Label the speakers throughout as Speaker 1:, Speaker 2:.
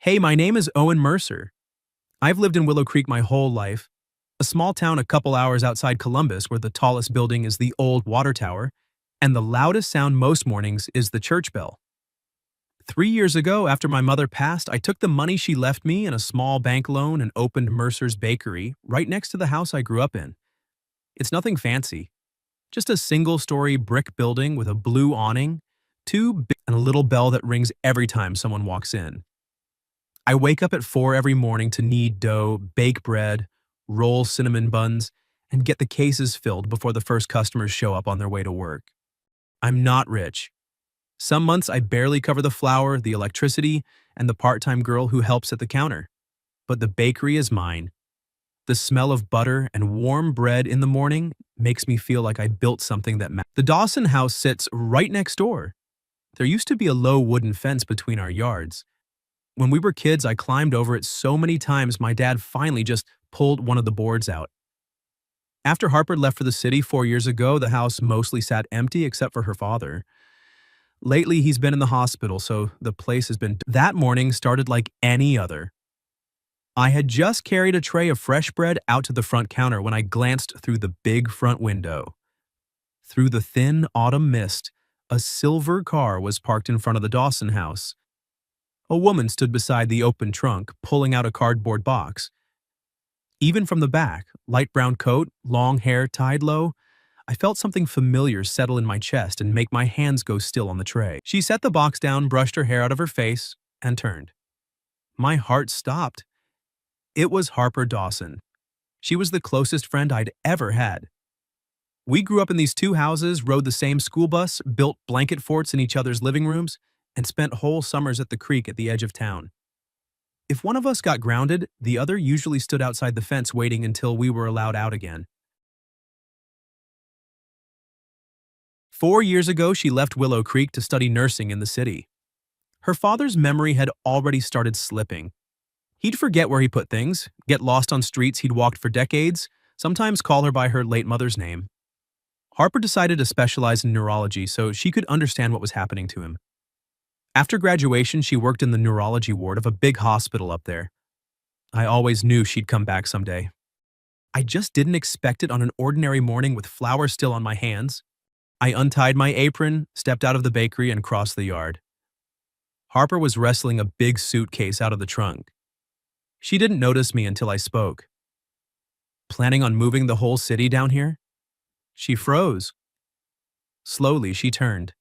Speaker 1: Hey, my name is Owen Mercer. I've lived in Willow Creek my whole life, a small town a couple hours outside Columbus where the tallest building is the old water tower, and the loudest sound most mornings is the church bell. 3 years ago, after my mother passed, I took the money she left me and a small bank loan and opened Mercer's Bakery right next to the house I grew up in. It's nothing fancy, just a single-story brick building with a blue awning, and a little bell that rings every time someone walks in. I wake up at 4 every morning to knead dough, bake bread, roll cinnamon buns, and get the cases filled before the first customers show up on their way to work. I'm not rich. Some months I barely cover the flour, the electricity, and the part-time girl who helps at the counter. But the bakery is mine. The smell of butter and warm bread in the morning makes me feel like I built something that matters. The Dawson house sits right next door. There used to be a low wooden fence between our yards. When we were kids, I climbed over it so many times my dad finally just pulled one of the boards out. After Harper left for the city 4 years ago, the house mostly sat empty except for her father. Lately, he's been in the hospital, so the place has been... That morning started like any other. I had just carried a tray of fresh bread out to the front counter when I glanced through the big front window. Through the thin autumn mist, a silver car was parked in front of the Dawson house. A woman stood beside the open trunk, pulling out a cardboard box. Even from the back, light brown coat, long hair tied low, I felt something familiar settle in my chest and make my hands go still on the tray. She set the box down, brushed her hair out of her face, and turned. My heart stopped. It was Harper Dawson. She was the closest friend I'd ever had. We grew up in these two houses, rode the same school bus, built blanket forts in each other's living rooms, and spent whole summers at the creek at the edge of town. If one of us got grounded, the other usually stood outside the fence waiting until we were allowed out again. 4 years ago, she left Willow Creek to study nursing in the city. Her father's memory had already started slipping. He'd forget where he put things, get lost on streets he'd walked for decades, sometimes call her by her late mother's name. Harper decided to specialize in neurology so she could understand what was happening to him. After graduation, she worked in the neurology ward of a big hospital up there. I always knew she'd come back someday. I just didn't expect it on an ordinary morning with flour still on my hands. I untied my apron, stepped out of the bakery, and crossed the yard. Harper was wrestling a big suitcase out of the trunk. She didn't notice me until I spoke. Planning on moving the whole city down here? She froze. Slowly, she turned.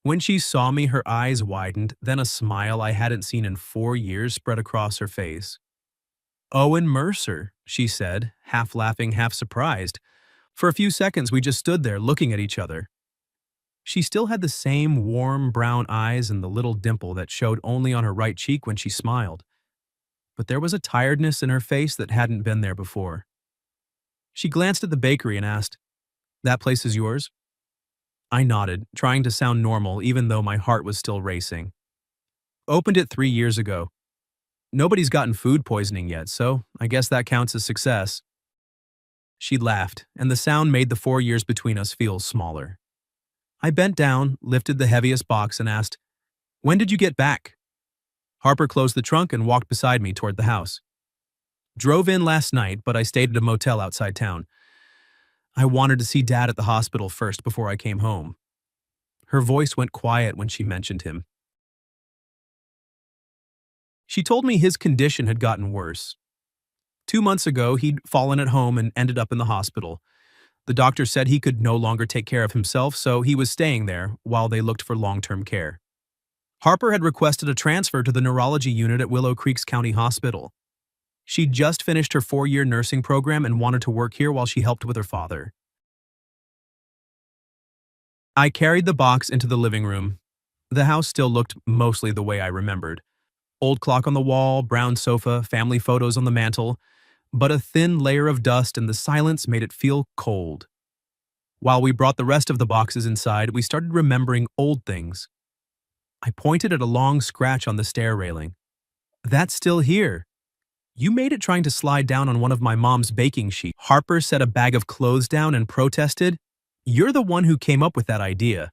Speaker 1: When she saw me, her eyes widened, then a smile I hadn't seen in 4 years spread across her face. "Owen Mercer," she said, half laughing, half surprised. For a few seconds, we just stood there looking at each other. She still had the same warm brown eyes and the little dimple that showed only on her right cheek when she smiled. But there was a tiredness in her face that hadn't been there before. She glanced at the bakery and asked, "That place is yours?" I nodded, trying to sound normal even though my heart was still racing. "Opened it 3 years ago. Nobody's gotten food poisoning yet, so I guess that counts as success." She laughed, and the sound made the 4 years between us feel smaller. I bent down, lifted the heaviest box, and asked, "When did you get back?" Harper closed the trunk and walked beside me toward the house. "Drove in last night, but I stayed at a motel outside town. I wanted to see Dad at the hospital first before I came home." Her voice went quiet when she mentioned him. She told me his condition had gotten worse. 2 months ago, he'd fallen at home and ended up in the hospital. The doctor said he could no longer take care of himself, so he was staying there while they looked for long-term care. Harper had requested a transfer to the neurology unit at Willow Creek's County Hospital. She'd just finished her 4-year nursing program and wanted to work here while she helped with her father. I carried the box into the living room. The house still looked mostly the way I remembered. Old clock on the wall, brown sofa, family photos on the mantel, but a thin layer of dust and the silence made it feel cold. While we brought the rest of the boxes inside, we started remembering old things. I pointed at a long scratch on the stair railing. "That's still here. You made it trying to slide down on one of my mom's baking sheets." Harper set a bag of clothes down and protested, "You're the one who came up with that idea."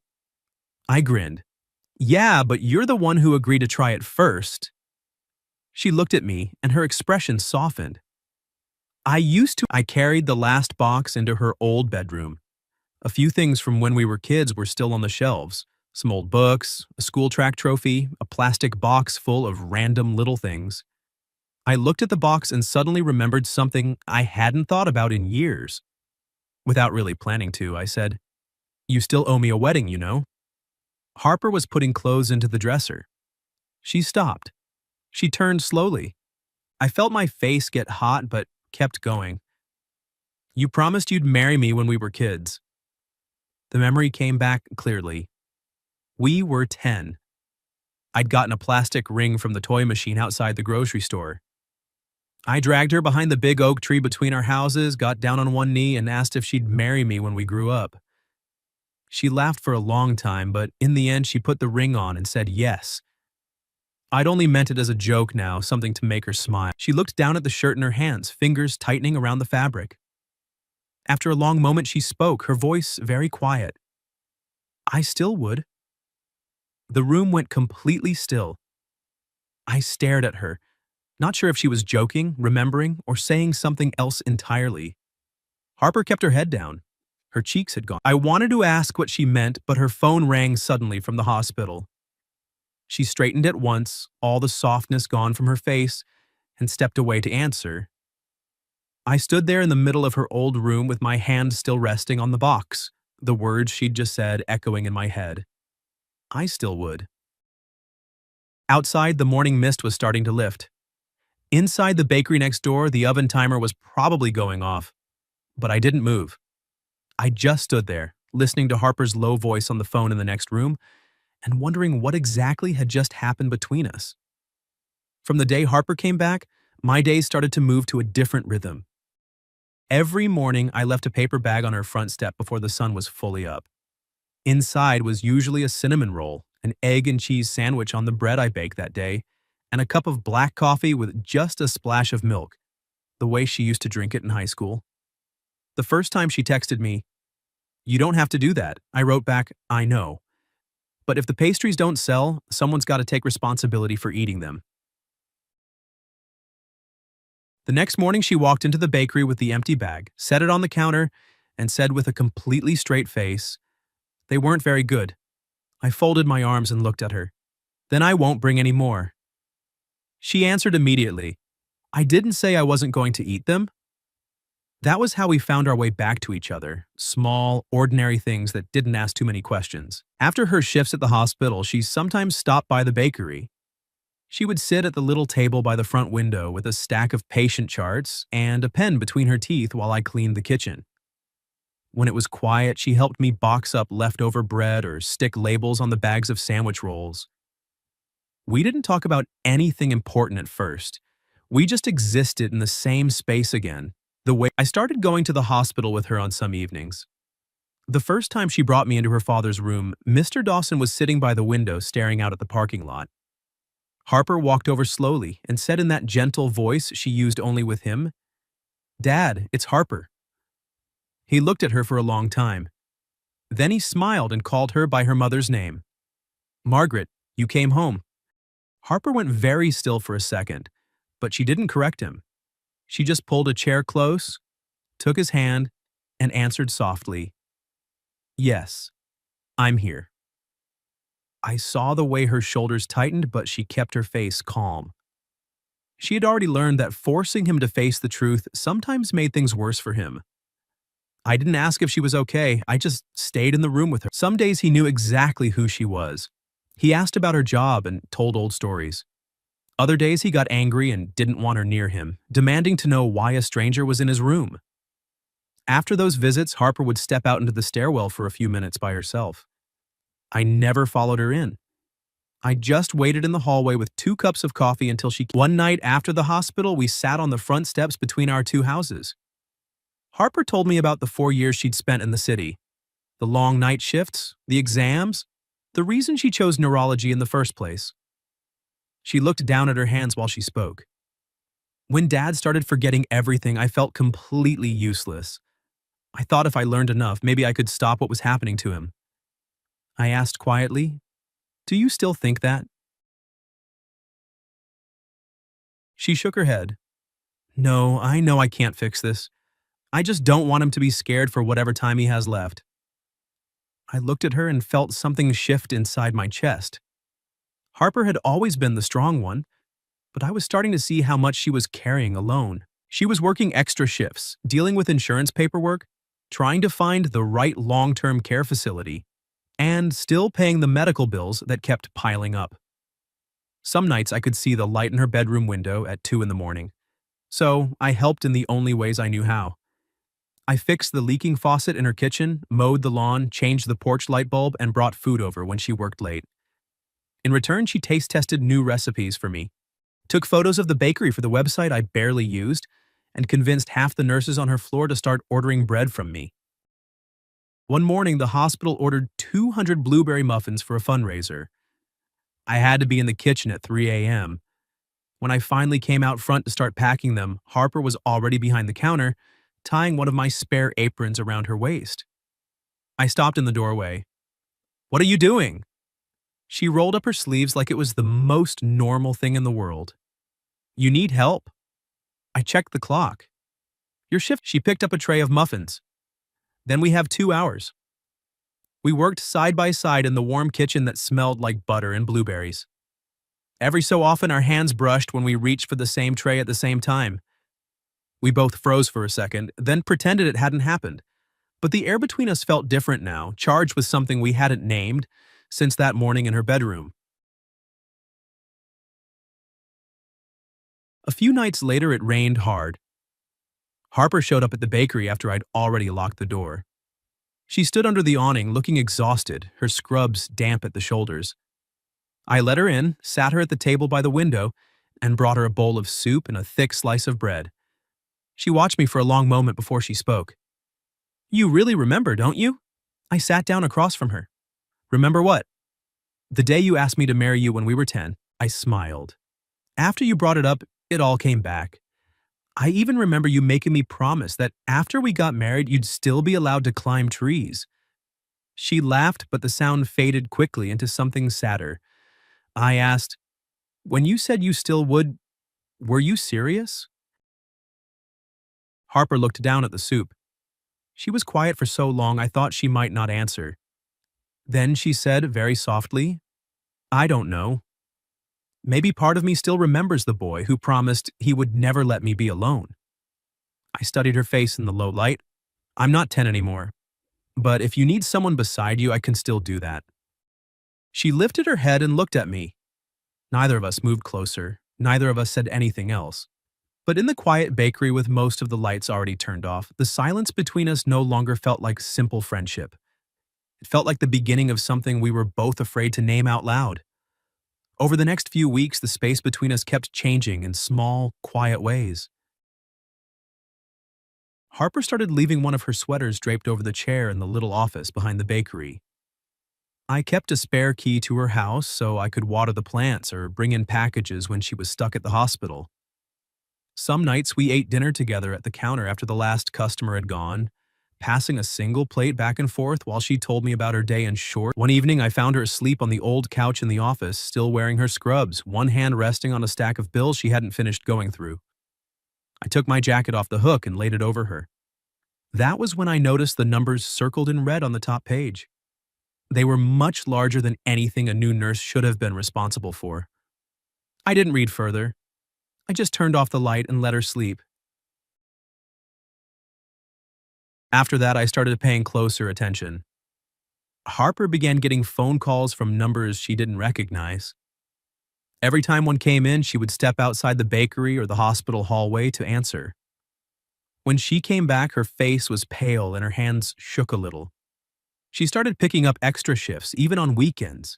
Speaker 1: I grinned. "Yeah, but you're the one who agreed to try it first." She looked at me, and her expression softened. I carried the last box into her old bedroom. A few things from when we were kids were still on the shelves. Some old books, a school track trophy, a plastic box full of random little things. I looked at the box and suddenly remembered something I hadn't thought about in years. Without really planning to, I said, "You still owe me a wedding, you know." Harper was putting clothes into the dresser. She stopped. She turned slowly. I felt my face get hot but kept going. "You promised you'd marry me when we were kids." The memory came back clearly. We were 10. I'd gotten a plastic ring from the toy machine outside the grocery store. I dragged her behind the big oak tree between our houses, got down on one knee, and asked if she'd marry me when we grew up. She laughed for a long time, but in the end she put the ring on and said yes. I'd only meant it as a joke now, something to make her smile. She looked down at the shirt in her hands, fingers tightening around the fabric. After a long moment she spoke, her voice very quiet. "I still would." The room went completely still. I stared at her, not sure if she was joking, remembering, or saying something else entirely. Harper kept her head down. Her cheeks had gone. I wanted to ask what she meant, but her phone rang suddenly from the hospital. She straightened at once, all the softness gone from her face, and stepped away to answer. I stood there in the middle of her old room with my hand still resting on the box, the words she'd just said echoing in my head. I still would. Outside, the morning mist was starting to lift. Inside the bakery next door, the oven timer was probably going off. But I didn't move. I just stood there, listening to Harper's low voice on the phone in the next room, and wondering what exactly had just happened between us. From the day Harper came back, my days started to move to a different rhythm. Every morning, I left a paper bag on her front step before the sun was fully up. Inside was usually a cinnamon roll, an egg and cheese sandwich on the bread I baked that day, and a cup of black coffee with just a splash of milk, the way she used to drink it in high school. The first time she texted me, "You don't have to do that," I wrote back, "I know. But if the pastries don't sell, someone's got to take responsibility for eating them." The next morning, she walked into the bakery with the empty bag, set it on the counter, and said with a completely straight face, "They weren't very good." I folded my arms and looked at her. "Then I won't bring any more." She answered immediately, "I didn't say I wasn't going to eat them." That was how we found our way back to each other, small, ordinary things that didn't ask too many questions. After her shifts at the hospital, she sometimes stopped by the bakery. She would sit at the little table by the front window with a stack of patient charts and a pen between her teeth while I cleaned the kitchen. When it was quiet, she helped me box up leftover bread or stick labels on the bags of sandwich rolls. We didn't talk about anything important at first. We just existed in the same space again. The way I started going to the hospital with her on some evenings. The first time she brought me into her father's room, Mr. Dawson was sitting by the window staring out at the parking lot. Harper walked over slowly and said in that gentle voice she used only with him, "Dad, it's Harper." He looked at her for a long time. Then he smiled and called her by her mother's name. "Margaret, you came home." Harper went very still for a second, but she didn't correct him. She just pulled a chair close, took his hand, and answered softly, "Yes, I'm here." I saw the way her shoulders tightened, but she kept her face calm. She had already learned that forcing him to face the truth sometimes made things worse for him. I didn't ask if she was okay, I just stayed in the room with her. Some days he knew exactly who she was. He asked about her job and told old stories. Other days he got angry and didn't want her near him, demanding to know why a stranger was in his room. After those visits, Harper would step out into the stairwell for a few minutes by herself. I never followed her in. I just waited in the hallway with 2 cups of coffee until she... One night after the hospital, we sat on the front steps between our 2 houses. Harper told me about the 4 years she'd spent in the city. The long night shifts, the exams, the reason she chose neurology in the first place. She looked down at her hands while she spoke. When Dad started forgetting everything, I felt completely useless. I thought if I learned enough, maybe I could stop what was happening to him. I asked quietly, "Do you still think that?" She shook her head. No, I know I can't fix this. I just don't want him to be scared for whatever time he has left. I looked at her and felt something shift inside my chest. Harper had always been the strong one, but I was starting to see how much she was carrying alone. She was working extra shifts, dealing with insurance paperwork, trying to find the right long-term care facility, and still paying the medical bills that kept piling up. Some nights I could see the light in her bedroom window at 2 in the morning, so I helped in the only ways I knew how. I fixed the leaking faucet in her kitchen, mowed the lawn, changed the porch light bulb, and brought food over when she worked late. In return, she taste-tested new recipes for me, took photos of the bakery for the website I barely used, and convinced half the nurses on her floor to start ordering bread from me. One morning, the hospital ordered 200 blueberry muffins for a fundraiser. I had to be in the kitchen at 3 a.m. When I finally came out front to start packing them, Harper was already behind the counter, tying one of my spare aprons around her waist. I stopped in the doorway. "What are you doing?" She rolled up her sleeves like it was the most normal thing in the world. "You need help?" I checked the clock. "Your shift." She picked up a tray of muffins. "Then we have 2 hours." We worked side by side in the warm kitchen that smelled like butter and blueberries. Every so often, our hands brushed when we reached for the same tray at the same time. We both froze for a second, then pretended it hadn't happened. But the air between us felt different now, charged with something we hadn't named since that morning in her bedroom. A few nights later, it rained hard. Harper showed up at the bakery after I'd already locked the door. She stood under the awning, looking exhausted, her scrubs damp at the shoulders. I let her in, sat her at the table by the window, and brought her a bowl of soup and a thick slice of bread. She watched me for a long moment before she spoke. "You really remember, don't you?" I sat down across from her. "Remember what?" "The day you asked me to marry you when we were 10, I smiled. After you brought it up, it all came back. I even remember you making me promise that after we got married, you'd still be allowed to climb trees." She laughed, but the sound faded quickly into something sadder. I asked, "When you said you still would, were you serious?" Harper looked down at the soup. She was quiet for so long I thought she might not answer. Then she said very softly, "I don't know. Maybe part of me still remembers the boy who promised he would never let me be alone." I studied her face in the low light. "I'm not 10 anymore, but if you need someone beside you, I can still do that." She lifted her head and looked at me. Neither of us moved closer. Neither of us said anything else. But in the quiet bakery with most of the lights already turned off, the silence between us no longer felt like simple friendship. It felt like the beginning of something we were both afraid to name out loud. Over the next few weeks, the space between us kept changing in small, quiet ways. Harper started leaving one of her sweaters draped over the chair in the little office behind the bakery. I kept a spare key to her house so I could water the plants or bring in packages when she was stuck at the hospital. Some nights we ate dinner together at the counter after the last customer had gone, passing a single plate back and forth while she told me about her day in short. One evening I found her asleep on the old couch in the office, still wearing her scrubs, one hand resting on a stack of bills she hadn't finished going through. I took my jacket off the hook and laid it over her. That was when I noticed the numbers circled in red on the top page. They were much larger than anything a new nurse should have been responsible for. I didn't read further. I just turned off the light and let her sleep. After that, I started paying closer attention. Harper began getting phone calls from numbers she didn't recognize. Every time one came in, she would step outside the bakery or the hospital hallway to answer. When she came back, her face was pale and her hands shook a little. She started picking up extra shifts, even on weekends.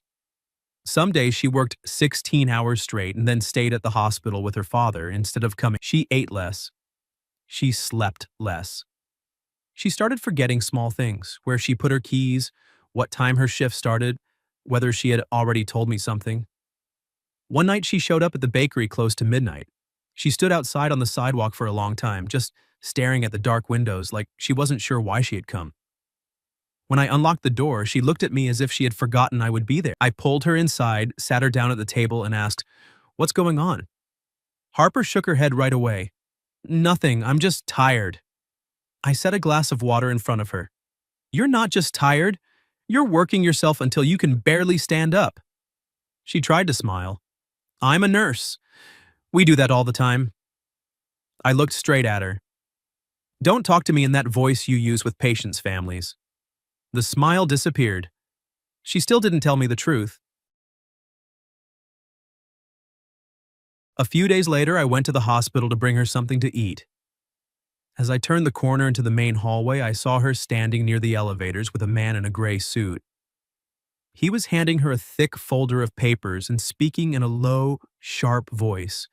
Speaker 1: Some days she worked 16 hours straight and then stayed at the hospital with her father instead of coming. She ate less. She slept less. She started forgetting small things, where she put her keys, what time her shift started, whether she had already told me something. One night she showed up at the bakery close to midnight. She stood outside on the sidewalk for a long time, just staring at the dark windows like she wasn't sure why she had come. When I unlocked the door, she looked at me as if she had forgotten I would be there. I pulled her inside, sat her down at the table, and asked, "What's going on?" Harper shook her head right away. Nothing, I'm just tired. I set a glass of water in front of her. You're not just tired, you're working yourself until you can barely stand up. She tried to smile. I'm a nurse. We do that all the time. I looked straight at her. Don't talk to me in that voice you use with patients' families. The smile disappeared. She still didn't tell me the truth. A few days later, I went to the hospital to bring her something to eat. As I turned the corner into the main hallway, I saw her standing near the elevators with a man in a gray suit. He was handing her a thick folder of papers and speaking in a low, sharp voice.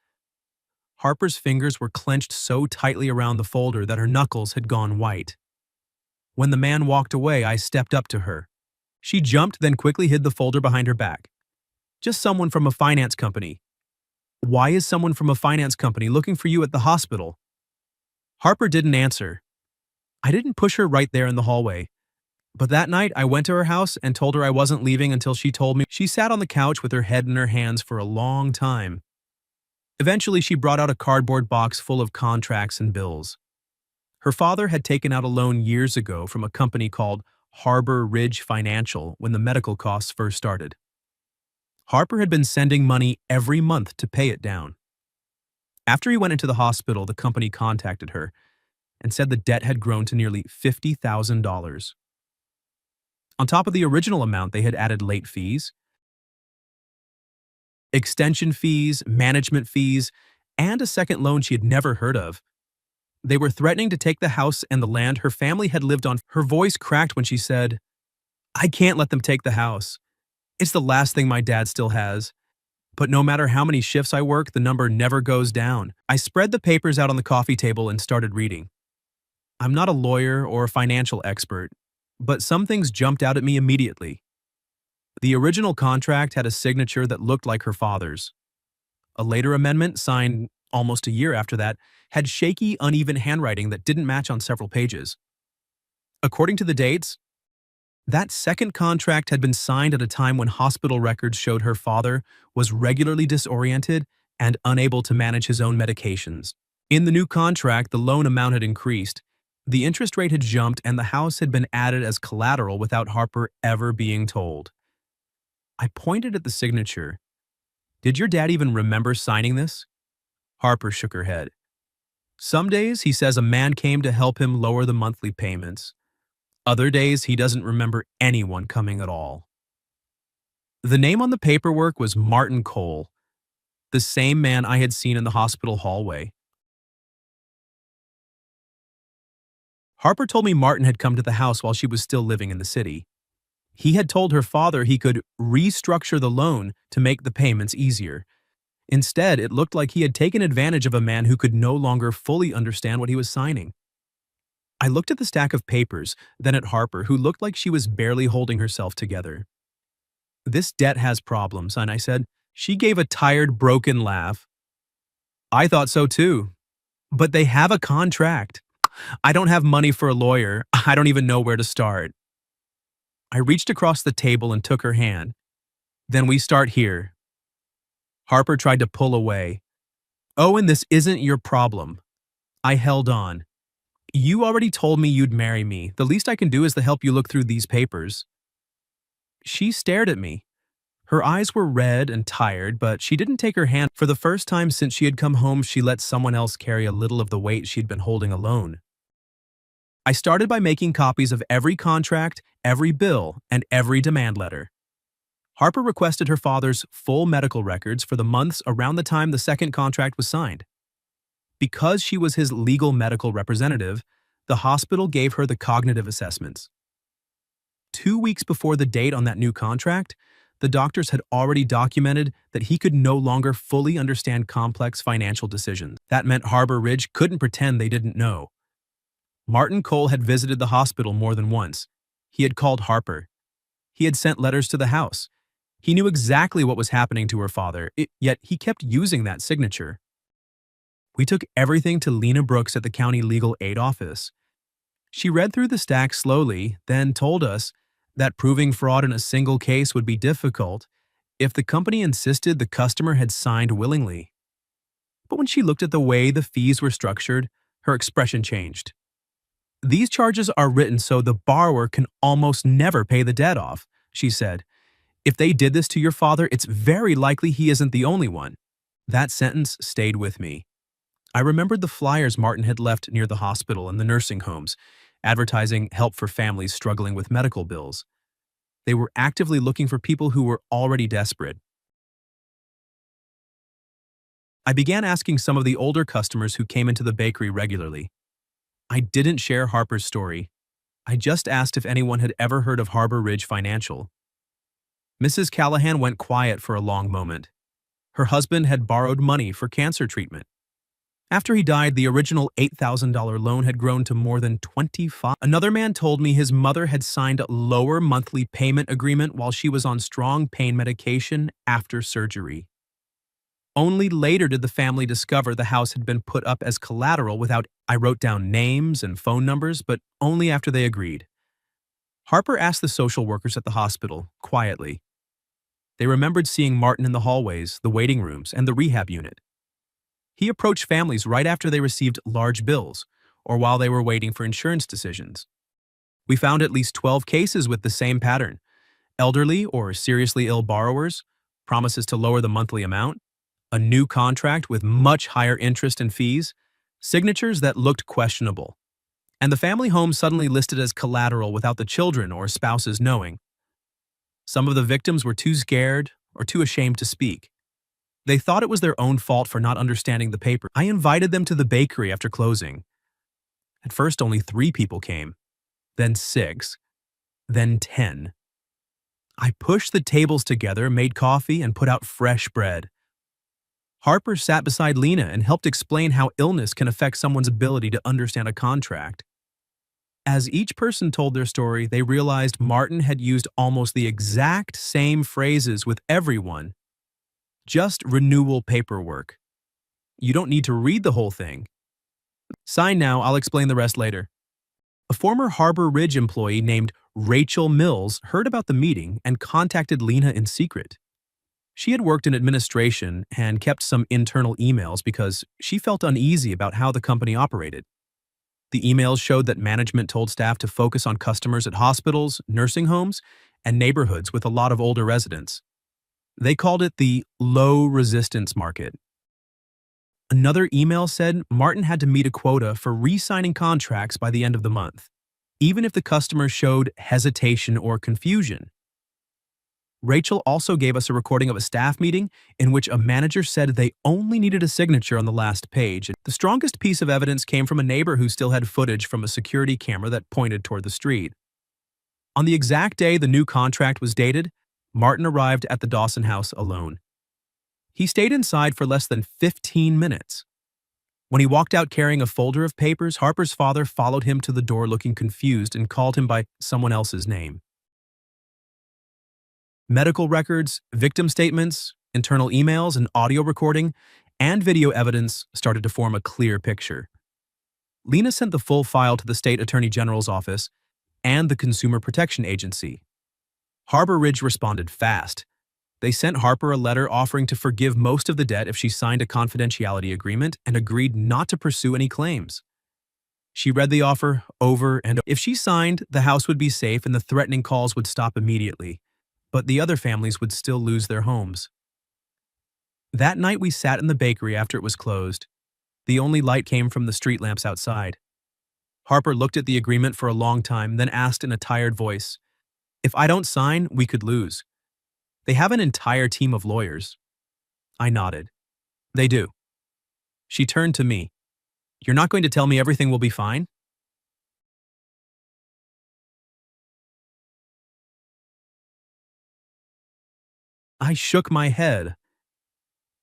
Speaker 1: Harper's fingers were clenched so tightly around the folder that her knuckles had gone white. When the man walked away, I stepped up to her. She jumped, then quickly hid the folder behind her back. Just someone from a finance company. Why is someone from a finance company looking for you at the hospital? Harper didn't answer. I didn't push her right there in the hallway. But that night, I went to her house and told her I wasn't leaving until she told me. She sat on the couch with her head in her hands for a long time. Eventually, she brought out a cardboard box full of contracts and bills. Her father had taken out a loan years ago from a company called Harbor Ridge Financial when the medical costs first started. Harper had been sending money every month to pay it down. After he went into the hospital, the company contacted her and said the debt had grown to nearly $50,000. On top of the original amount, they had added late fees, extension fees, management fees, and a second loan she had never heard of. They were threatening to take the house and the land her family had lived on. Her voice cracked when she said, I can't let them take the house. It's the last thing my dad still has. But no matter how many shifts I work, the number never goes down. I spread the papers out on the coffee table and started reading. I'm not a lawyer or a financial expert, but some things jumped out at me immediately. The original contract had a signature that looked like her father's. A later amendment, signed almost a year after that, had shaky, uneven handwriting that didn't match on several pages. According to the dates, that second contract had been signed at a time when hospital records showed her father was regularly disoriented and unable to manage his own medications. In the new contract, the loan amount had increased, the interest rate had jumped, and the house had been added as collateral without Harper ever being told. I pointed at the signature. Did your dad even remember signing this? Harper shook her head. Some days, he says a man came to help him lower the monthly payments. Other days, he doesn't remember anyone coming at all. The name on the paperwork was Martin Cole, the same man I had seen in the hospital hallway. Harper told me Martin had come to the house while she was still living in the city. He had told her father he could restructure the loan to make the payments easier. Instead, it looked like he had taken advantage of a man who could no longer fully understand what he was signing. I looked at the stack of papers, then at Harper, who looked like she was barely holding herself together. This debt has problems, and I said. She gave a tired, broken laugh. I thought so too. But they have a contract. I don't have money for a lawyer. I don't even know where to start. I reached across the table and took her hand. Then we start here. Harper tried to pull away. Owen, this isn't your problem. I held on. You already told me you'd marry me. The least I can do is to help you look through these papers. She stared at me. Her eyes were red and tired, but she didn't take her hand. For the first time since she had come home, she let someone else carry a little of the weight she'd been holding alone. I started by making copies of every contract, every bill, and every demand letter. Harper requested her father's full medical records for the months around the time the second contract was signed. Because she was his legal medical representative, the hospital gave her the cognitive assessments. 2 weeks before the date on that new contract, the doctors had already documented that he could no longer fully understand complex financial decisions. That meant Harbor Ridge couldn't pretend they didn't know. Martin Cole had visited the hospital more than once. He had called Harper. He had sent letters to the house. He knew exactly what was happening to her father, yet he kept using that signature. We took everything to Lena Brooks at the county legal aid office. She read through the stack slowly, then told us that proving fraud in a single case would be difficult if the company insisted the customer had signed willingly. But when she looked at the way the fees were structured, her expression changed. "These charges are written so the borrower can almost never pay the debt off," she said. "If they did this to your father, it's very likely he isn't the only one." That sentence stayed with me. I remembered the flyers Martin had left near the hospital and the nursing homes, advertising help for families struggling with medical bills. They were actively looking for people who were already desperate. I began asking some of the older customers who came into the bakery regularly. I didn't share Harper's story. I just asked if anyone had ever heard of Harbor Ridge Financial. Mrs. Callahan went quiet for a long moment. Her husband had borrowed money for cancer treatment. After he died, the original $8,000 loan had grown to more than 25. Another man told me his mother had signed a lower monthly payment agreement while she was on strong pain medication after surgery. Only later did the family discover the house had been put up as collateral without. I wrote down names and phone numbers, but only after they agreed. Harper asked the social workers at the hospital, quietly. They remembered seeing Martin in the hallways, the waiting rooms, and the rehab unit. He approached families right after they received large bills, or while they were waiting for insurance decisions. We found at least 12 cases with the same pattern: elderly or seriously ill borrowers, promises to lower the monthly amount, a new contract with much higher interest and fees, signatures that looked questionable, and the family home suddenly listed as collateral without the children or spouses knowing. Some of the victims were too scared or too ashamed to speak. They thought it was their own fault for not understanding the paper. I invited them to the bakery after closing. At first, only 3 people came, then 6, then 10. I pushed the tables together, made coffee, and put out fresh bread. Harper sat beside Lena and helped explain how illness can affect someone's ability to understand a contract. As each person told their story, they realized Martin had used almost the exact same phrases with everyone. Just renewal paperwork. You don't need to read the whole thing. Sign now, I'll explain the rest later. A former Harbor Ridge employee named Rachel Mills heard about the meeting and contacted Lena in secret. She had worked in administration and kept some internal emails because she felt uneasy about how the company operated. The emails showed that management told staff to focus on customers at hospitals, nursing homes, and neighborhoods with a lot of older residents. They called it the low-resistance market. Another email said Martin had to meet a quota for re-signing contracts by the end of the month, even if the customer showed hesitation or confusion. Rachel also gave us a recording of a staff meeting in which a manager said they only needed a signature on the last page. The strongest piece of evidence came from a neighbor who still had footage from a security camera that pointed toward the street. On the exact day the new contract was dated, Martin arrived at the Dawson house alone. He stayed inside for less than 15 minutes. When he walked out carrying a folder of papers, Harper's father followed him to the door looking confused and called him by someone else's name. Medical records, victim statements, internal emails, and audio recording, and video evidence started to form a clear picture. Lena sent the full file to the State Attorney General's office and the Consumer Protection Agency. Harbor Ridge responded fast. They sent Harper a letter offering to forgive most of the debt if she signed a confidentiality agreement and agreed not to pursue any claims. She read the offer over and over. If she signed, the house would be safe and the threatening calls would stop immediately, but the other families would still lose their homes. That night we sat in the bakery after it was closed. The only light came from the street lamps outside. Harper looked at the agreement for a long time, then asked in a tired voice, "If I don't sign, we could lose. They have an entire team of lawyers." I nodded. "They do." She turned to me. "You're not going to tell me everything will be fine?" I shook my head.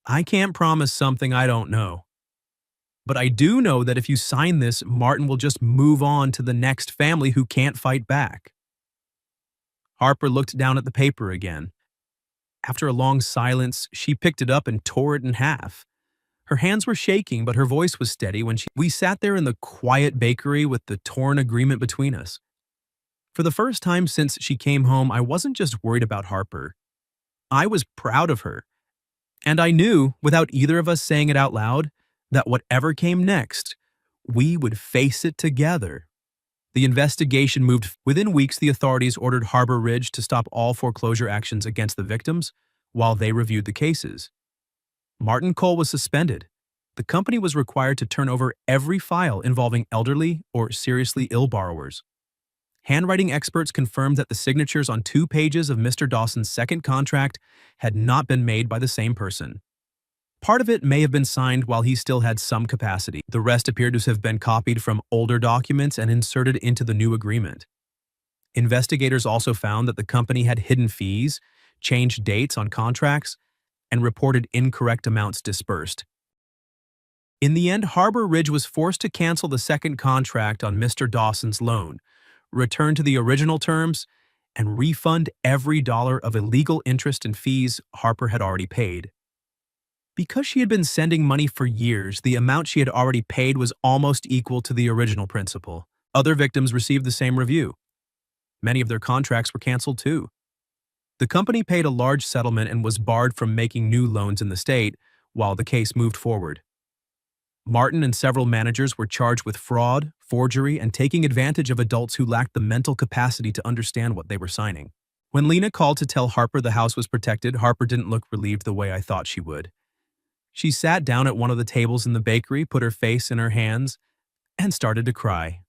Speaker 1: "I can't promise something I don't know. But I do know that if you sign this, Martin will just move on to the next family who can't fight back." Harper looked down at the paper again. After a long silence, she picked it up and tore it in half. Her hands were shaking, but her voice was steady we sat there in the quiet bakery with the torn agreement between us. For the first time since she came home, I wasn't just worried about Harper. I was proud of her. And I knew, without either of us saying it out loud, that whatever came next, we would face it together. The investigation moved. Within weeks, the authorities ordered Harbor Ridge to stop all foreclosure actions against the victims while they reviewed the cases. Martin Cole was suspended. The company was required to turn over every file involving elderly or seriously ill borrowers. Handwriting experts confirmed that the signatures on 2 pages of Mr. Dawson's second contract had not been made by the same person. Part of it may have been signed while he still had some capacity. The rest appeared to have been copied from older documents and inserted into the new agreement. Investigators also found that the company had hidden fees, changed dates on contracts, and reported incorrect amounts disbursed. In the end, Harbor Ridge was forced to cancel the second contract on Mr. Dawson's loan, return to the original terms, and refund every dollar of illegal interest and fees Harper had already paid. Because she had been sending money for years, the amount she had already paid was almost equal to the original principal. Other victims received the same review. Many of their contracts were canceled too. The company paid a large settlement and was barred from making new loans in the state while the case moved forward. Martin and several managers were charged with fraud, forgery, and taking advantage of adults who lacked the mental capacity to understand what they were signing. When Lena called to tell Harper the house was protected, Harper didn't look relieved the way I thought she would. She sat down at one of the tables in the bakery, put her face in her hands, and started to cry.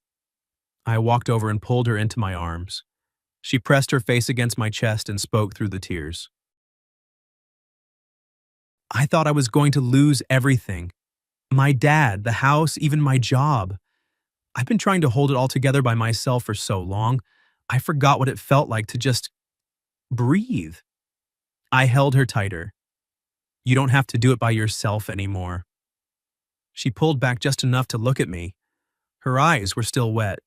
Speaker 1: I walked over and pulled her into my arms. She pressed her face against my chest and spoke through the tears. I thought I was going to lose everything. My dad, the house, even my job. I've been trying to hold it all together by myself for so long, I forgot what it felt like to just breathe. I held her tighter. You don't have to do it by yourself anymore. She pulled back just enough to look at me. Her eyes were still wet.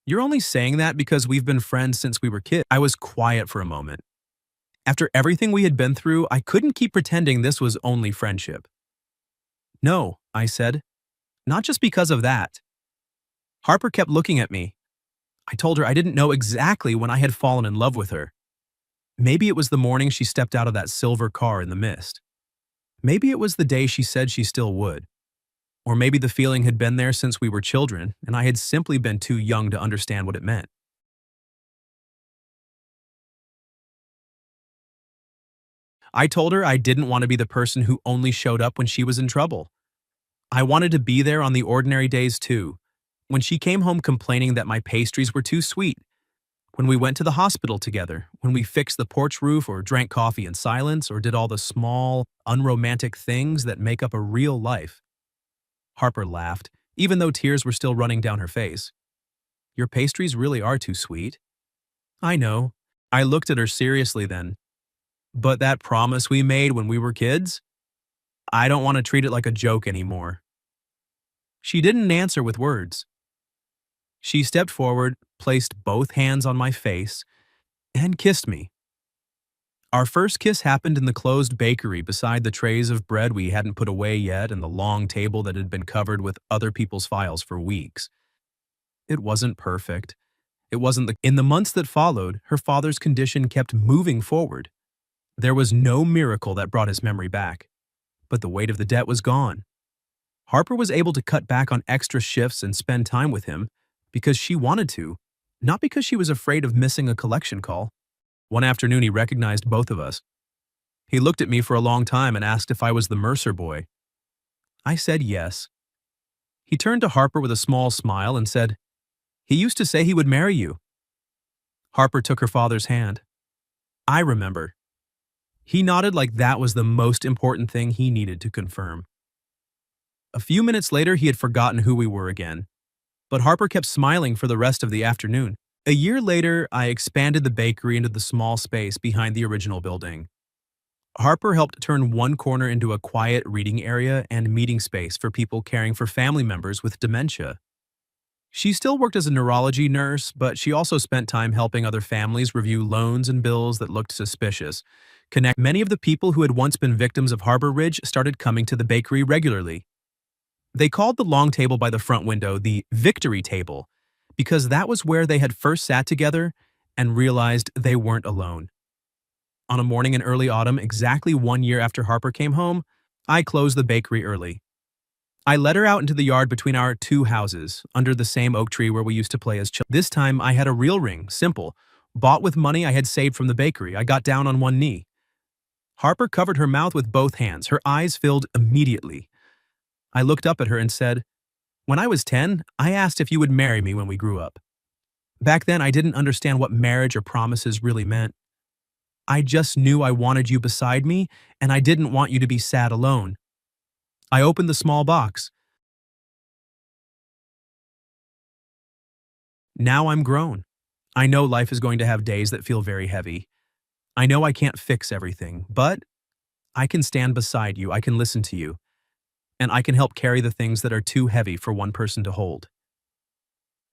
Speaker 1: You're only saying that because we've been friends since we were kids. I was quiet for a moment. After everything we had been through, I couldn't keep pretending this was only friendship. No, I said. Not just because of that. Harper kept looking at me. I told her I didn't know exactly when I had fallen in love with her. Maybe it was the morning she stepped out of that silver car in the mist. Maybe it was the day she said she still would. Or maybe the feeling had been there since we were children, and I had simply been too young to understand what it meant. I told her I didn't want to be the person who only showed up when she was in trouble. I wanted to be there on the ordinary days too, when she came home complaining that my pastries were too sweet, when we went to the hospital together, when we fixed the porch roof or drank coffee in silence or did all the small, unromantic things that make up a real life. Harper laughed, even though tears were still running down her face. Your pastries really are too sweet. I know. I looked at her seriously then. But that promise we made when we were kids? I don't want to treat it like a joke anymore. She didn't answer with words. She stepped forward, placed both hands on my face, and kissed me. Our first kiss happened in the closed bakery beside the trays of bread we hadn't put away yet and the long table that had been covered with other people's files for weeks. It wasn't perfect. In the months that followed, her father's condition kept moving forward. There was no miracle that brought his memory back, but the weight of the debt was gone. Harper was able to cut back on extra shifts and spend time with him because she wanted to, not because she was afraid of missing a collection call. One afternoon, he recognized both of us. He looked at me for a long time and asked if I was the Mercer boy. I said yes. He turned to Harper with a small smile and said, "He used to say he would marry you." Harper took her father's hand. I remember. He nodded like that was the most important thing he needed to confirm. A few minutes later, he had forgotten who we were again. But Harper kept smiling for the rest of the afternoon. A year later, I expanded the bakery into the small space behind the original building. Harper helped turn one corner into a quiet reading area and meeting space for people caring for family members with dementia. She still worked as a neurology nurse, but she also spent time helping other families review loans and bills that looked suspicious. Many of the people who had once been victims of Harbor Ridge started coming to the bakery regularly. They called the long table by the front window the victory table because that was where they had first sat together and realized they weren't alone. On a morning in early autumn, exactly 1 year after Harper came home, I closed the bakery early. I led her out into the yard between our two houses, under the same oak tree where we used to play as children. This time I had a real ring, simple, bought with money I had saved from the bakery. I got down on one knee. Harper covered her mouth with both hands. Her eyes filled immediately. I looked up at her and said, "When I was 10, I asked if you would marry me when we grew up. Back then, I didn't understand what marriage or promises really meant. I just knew I wanted you beside me, and I didn't want you to be sad alone." I opened the small box. Now I'm grown. I know life is going to have days that feel very heavy. I know I can't fix everything, but I can stand beside you, I can listen to you, and I can help carry the things that are too heavy for one person to hold.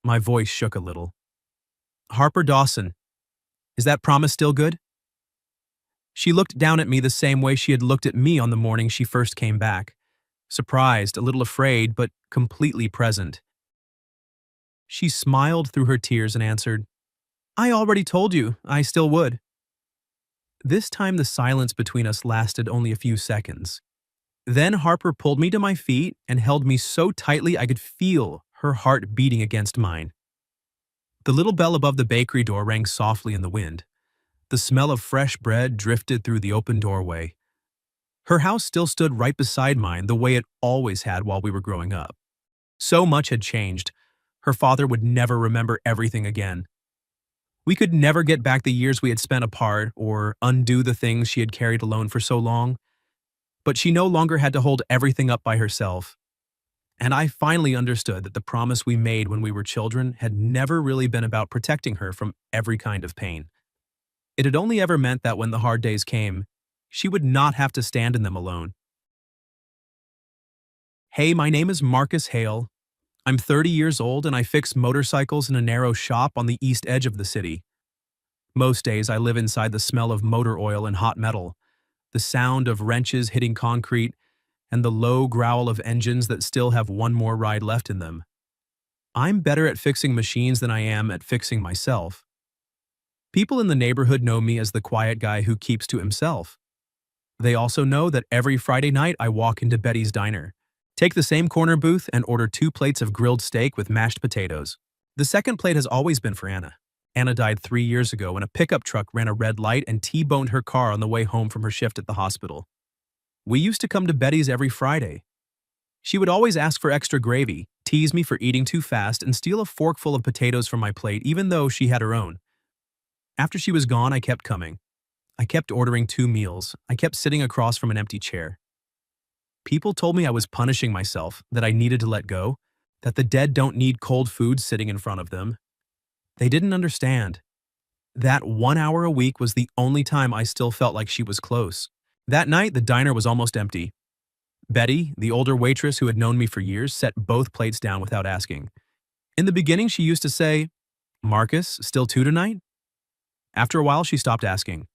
Speaker 1: My voice shook a little. "Harper Dawson, is that promise still good?" She looked down at me the same way she had looked at me on the morning she first came back. Surprised, a little afraid, but completely present. She smiled through her tears and answered, "I already told you, I still would." This time the silence between us lasted only a few seconds. Then Harper pulled me to my feet and held me so tightly I could feel her heart beating against mine. The little bell above the bakery door rang softly in the wind. The smell of fresh bread drifted through the open doorway. Her house still stood right beside mine the way it always had while we were growing up. So much had changed. Her father would never remember everything again. We could never get back the years we had spent apart or undo the things she had carried alone for so long. But she no longer had to hold everything up by herself. And I finally understood that the promise we made when we were children had never really been about protecting her from every kind of pain. It had only ever meant that when the hard days came, she would not have to stand in them alone. Hey, my name is Marcus Hale. I'm 30 years old and I fix motorcycles in a narrow shop on the east edge of the city. Most days I live inside the smell of motor oil and hot metal, the sound of wrenches hitting concrete, and the low growl of engines that still have one more ride left in them. I'm better at fixing machines than I am at fixing myself. People in the neighborhood know me as the quiet guy who keeps to himself. They also know that every Friday night I walk into Betty's Diner, take the same corner booth, and order 2 plates of grilled steak with mashed potatoes. The second plate has always been for Anna. Anna died 3 years ago when a pickup truck ran a red light and T-boned her car on the way home from her shift at the hospital. We used to come to Betty's every Friday. She would always ask for extra gravy, tease me for eating too fast, and steal a forkful of potatoes from my plate even though she had her own. After she was gone, I kept coming. I kept ordering 2 meals. I kept sitting across from an empty chair. People told me I was punishing myself, that I needed to let go, that the dead don't need cold food sitting in front of them. They didn't understand. That 1 hour a week was the only time I still felt like she was close. That night, the diner was almost empty. Betty, the older waitress who had known me for years, set both plates down without asking. In the beginning, she used to say, "Marcus, still 2 tonight?" After a while, she stopped asking.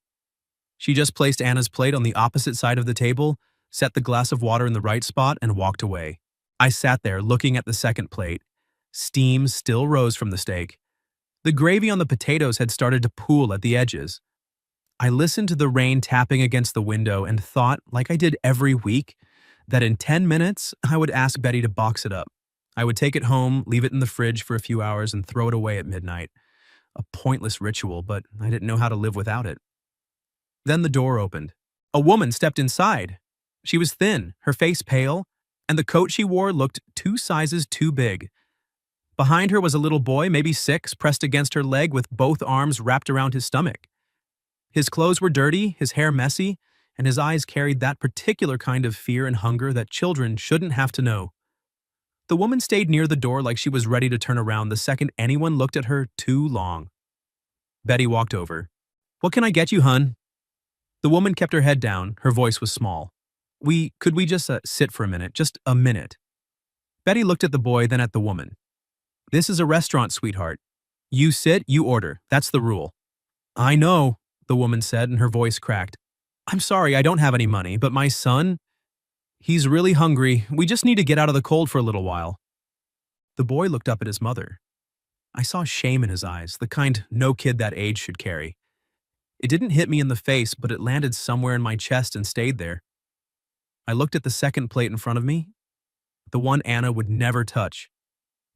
Speaker 1: She just placed Anna's plate on the opposite side of the table, set the glass of water in the right spot, and walked away. I sat there looking at the second plate. Steam still rose from the steak. The gravy on the potatoes had started to pool at the edges. I listened to the rain tapping against the window and thought, like I did every week, that in 10 minutes I would ask Betty to box it up. I would take it home, leave it in the fridge for a few hours, and throw it away at midnight. A pointless ritual, but I didn't know how to live without it. Then the door opened. A woman stepped inside. She was thin, her face pale, and the coat she wore looked 2 sizes too big. Behind her was a little boy, maybe 6, pressed against her leg with both arms wrapped around his stomach. His clothes were dirty, his hair messy, and his eyes carried that particular kind of fear and hunger that children shouldn't have to know. The woman stayed near the door like she was ready to turn around the second anyone looked at her too long. Betty walked over. "What can I get you, hun?" The woman kept her head down, her voice was small. Could we just sit for a minute, just a minute?" Betty looked at the boy, then at the woman. "This is a restaurant, sweetheart. You sit, you order. That's the rule." "I know," the woman said, and her voice cracked. "I'm sorry, I don't have any money, but my son, he's really hungry. We just need to get out of the cold for a little while." The boy looked up at his mother. I saw shame in his eyes, the kind no kid that age should carry. It didn't hit me in the face, but it landed somewhere in my chest and stayed there. I looked at the second plate in front of me. the one Anna would never touch.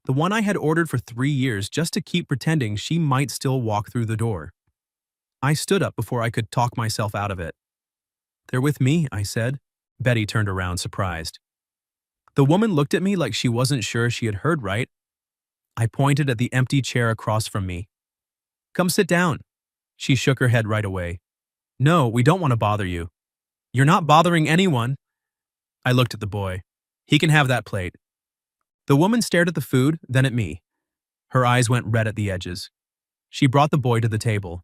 Speaker 1: The one I had ordered for 3 years just to keep pretending she might still walk through the door. I stood up before I could talk myself out of it. "They're with me," I said. Betty turned around surprised. The woman looked at me like she wasn't sure she had heard right. I pointed at the empty chair across from me. "Come sit down." She shook her head right away. "No, we don't want to bother you." "You're not bothering anyone." I looked at the boy. "He can have that plate." The woman stared at the food, then at me. Her eyes went red at the edges. She brought the boy to the table.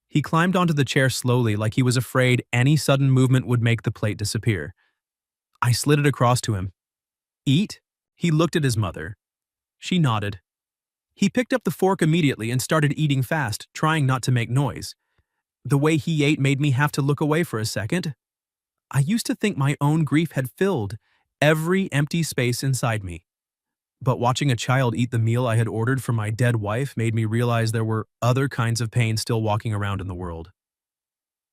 Speaker 1: He climbed onto the chair slowly like he was afraid any sudden movement would make the plate disappear. I slid it across to him. "Eat?" He looked at his mother. She nodded. He picked up the fork immediately and started eating fast, trying not to make noise. The way he ate made me have to look away for a second. I used to think my own grief had filled every empty space inside me. But watching a child eat the meal I had ordered for my dead wife made me realize there were other kinds of pain still walking around in the world.